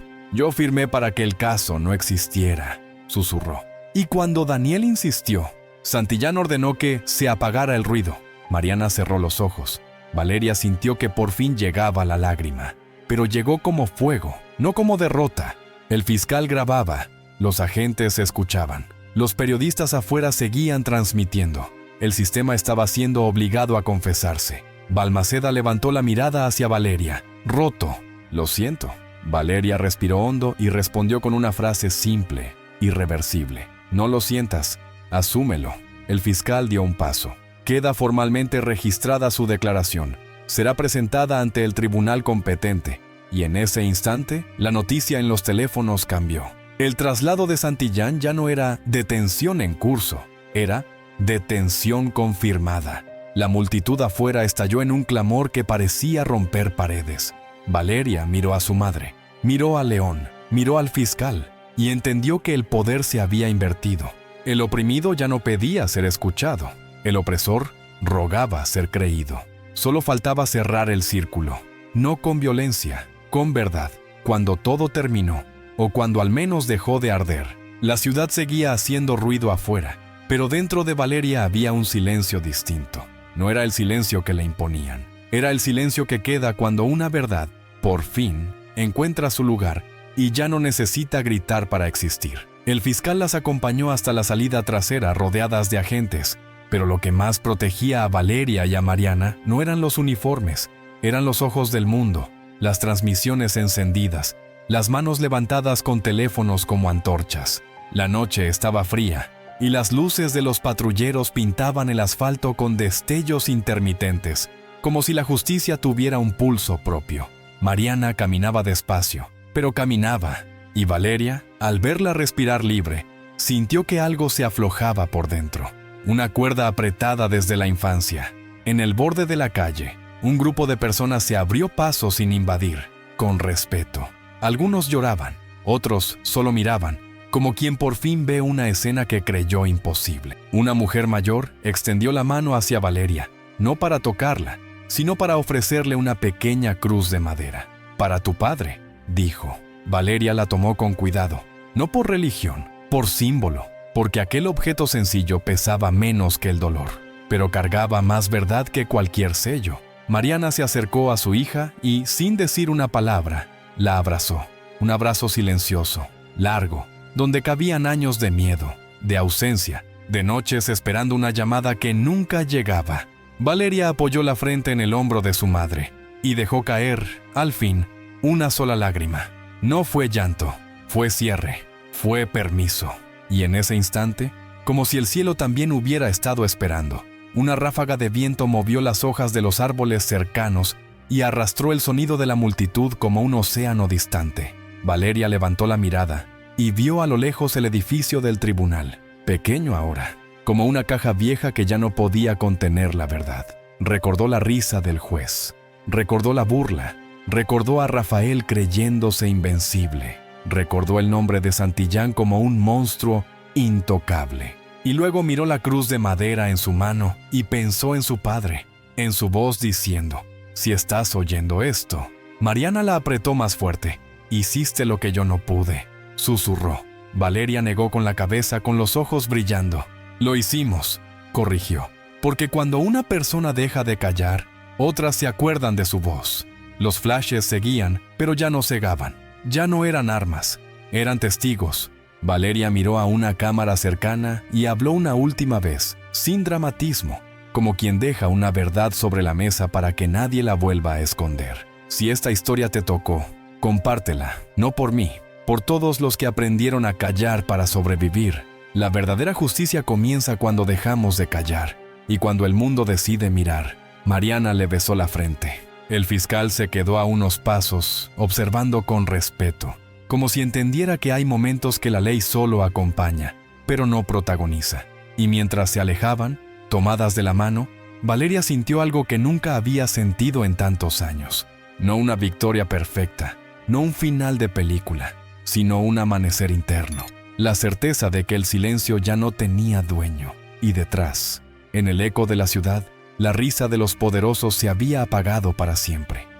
firmé para que el caso no existiera, susurró. Y cuando Daniel insistió, Santillán ordenó que se apagara el ruido. Mariana cerró los ojos. Valeria sintió que por fin llegaba la lágrima, pero llegó como fuego, no como derrota. El fiscal grababa, los agentes escuchaban, los periodistas afuera seguían transmitiendo. El sistema estaba siendo obligado a confesarse. Balmaceda levantó la mirada hacia Valeria. Roto. Lo siento. Valeria respiró hondo y respondió con una frase simple, irreversible. No lo sientas, asúmelo. El fiscal dio un paso. Queda formalmente registrada su declaración. Será presentada ante el tribunal competente. Y en ese instante, la noticia en los teléfonos cambió. El traslado de Santillán ya no era detención en curso, era detención confirmada. La multitud afuera estalló en un clamor que parecía romper paredes. Valeria miró a su madre, miró a León, miró al fiscal y entendió que el poder se había invertido. El oprimido ya no pedía ser escuchado. El opresor rogaba ser creído. Solo faltaba cerrar el círculo, no con violencia, con verdad. Cuando todo terminó, o cuando al menos dejó de arder, la ciudad seguía haciendo ruido afuera, pero dentro de Valeria había un silencio distinto. No era el silencio que le imponían, era el silencio que queda cuando una verdad, por fin, encuentra su lugar y ya no necesita gritar para existir. El fiscal las acompañó hasta la salida trasera rodeadas de agentes, pero lo que más protegía a Valeria y a Mariana no eran los uniformes, eran los ojos del mundo, las transmisiones encendidas, las manos levantadas con teléfonos como antorchas. La noche estaba fría y las luces de los patrulleros pintaban el asfalto con destellos intermitentes, como si la justicia tuviera un pulso propio. Mariana caminaba despacio, pero caminaba, y Valeria, al verla respirar libre, sintió que algo se aflojaba por dentro. Una cuerda apretada desde la infancia. En el borde de la calle, un grupo de personas se abrió paso sin invadir, con respeto. Algunos lloraban, otros solo miraban, como quien por fin ve una escena que creyó imposible. Una mujer mayor extendió la mano hacia Valeria, no para tocarla, sino para ofrecerle una pequeña cruz de madera. «Para tu padre», dijo. Valeria la tomó con cuidado, no por religión, por símbolo, porque aquel objeto sencillo pesaba menos que el dolor, pero cargaba más verdad que cualquier sello. Mariana se acercó a su hija y, sin decir una palabra, la abrazó. Un abrazo silencioso, largo, donde cabían años de miedo, de ausencia, de noches esperando una llamada que nunca llegaba. Valeria apoyó la frente en el hombro de su madre y dejó caer, al fin, una sola lágrima. No fue llanto, fue cierre, fue permiso. Y en ese instante, como si el cielo también hubiera estado esperando, una ráfaga de viento movió las hojas de los árboles cercanos y arrastró el sonido de la multitud como un océano distante. Valeria levantó la mirada y vio a lo lejos el edificio del tribunal, pequeño ahora, como una caja vieja que ya no podía contener la verdad. Recordó la risa del juez, recordó la burla, recordó a Rafael creyéndose invencible, recordó el nombre de Santillán como un monstruo intocable. Y luego miró la cruz de madera en su mano y pensó en su padre, en su voz diciendo: «Si estás oyendo esto». Mariana la apretó más fuerte. «Hiciste lo que yo no pude», susurró. Valeria negó con la cabeza, con los ojos brillando. «Lo hicimos», corrigió, «porque cuando una persona deja de callar, otras se acuerdan de su voz». Los flashes seguían, pero ya no cegaban. Ya no eran armas, eran testigos. Valeria miró a una cámara cercana y habló una última vez, sin dramatismo, como quien deja una verdad sobre la mesa para que nadie la vuelva a esconder. Si esta historia te tocó, compártela, no por mí, por todos los que aprendieron a callar para sobrevivir. La verdadera justicia comienza cuando dejamos de callar y cuando el mundo decide mirar. Mariana le besó la frente. El fiscal se quedó a unos pasos, observando con respeto, como si entendiera que hay momentos que la ley solo acompaña, pero no protagoniza. Y mientras se alejaban, tomadas de la mano, Valeria sintió algo que nunca había sentido en tantos años. No una victoria perfecta, no un final de película, sino un amanecer interno. La certeza de que el silencio ya no tenía dueño. Y detrás, en el eco de la ciudad, La risa de los poderosos se había apagado para siempre.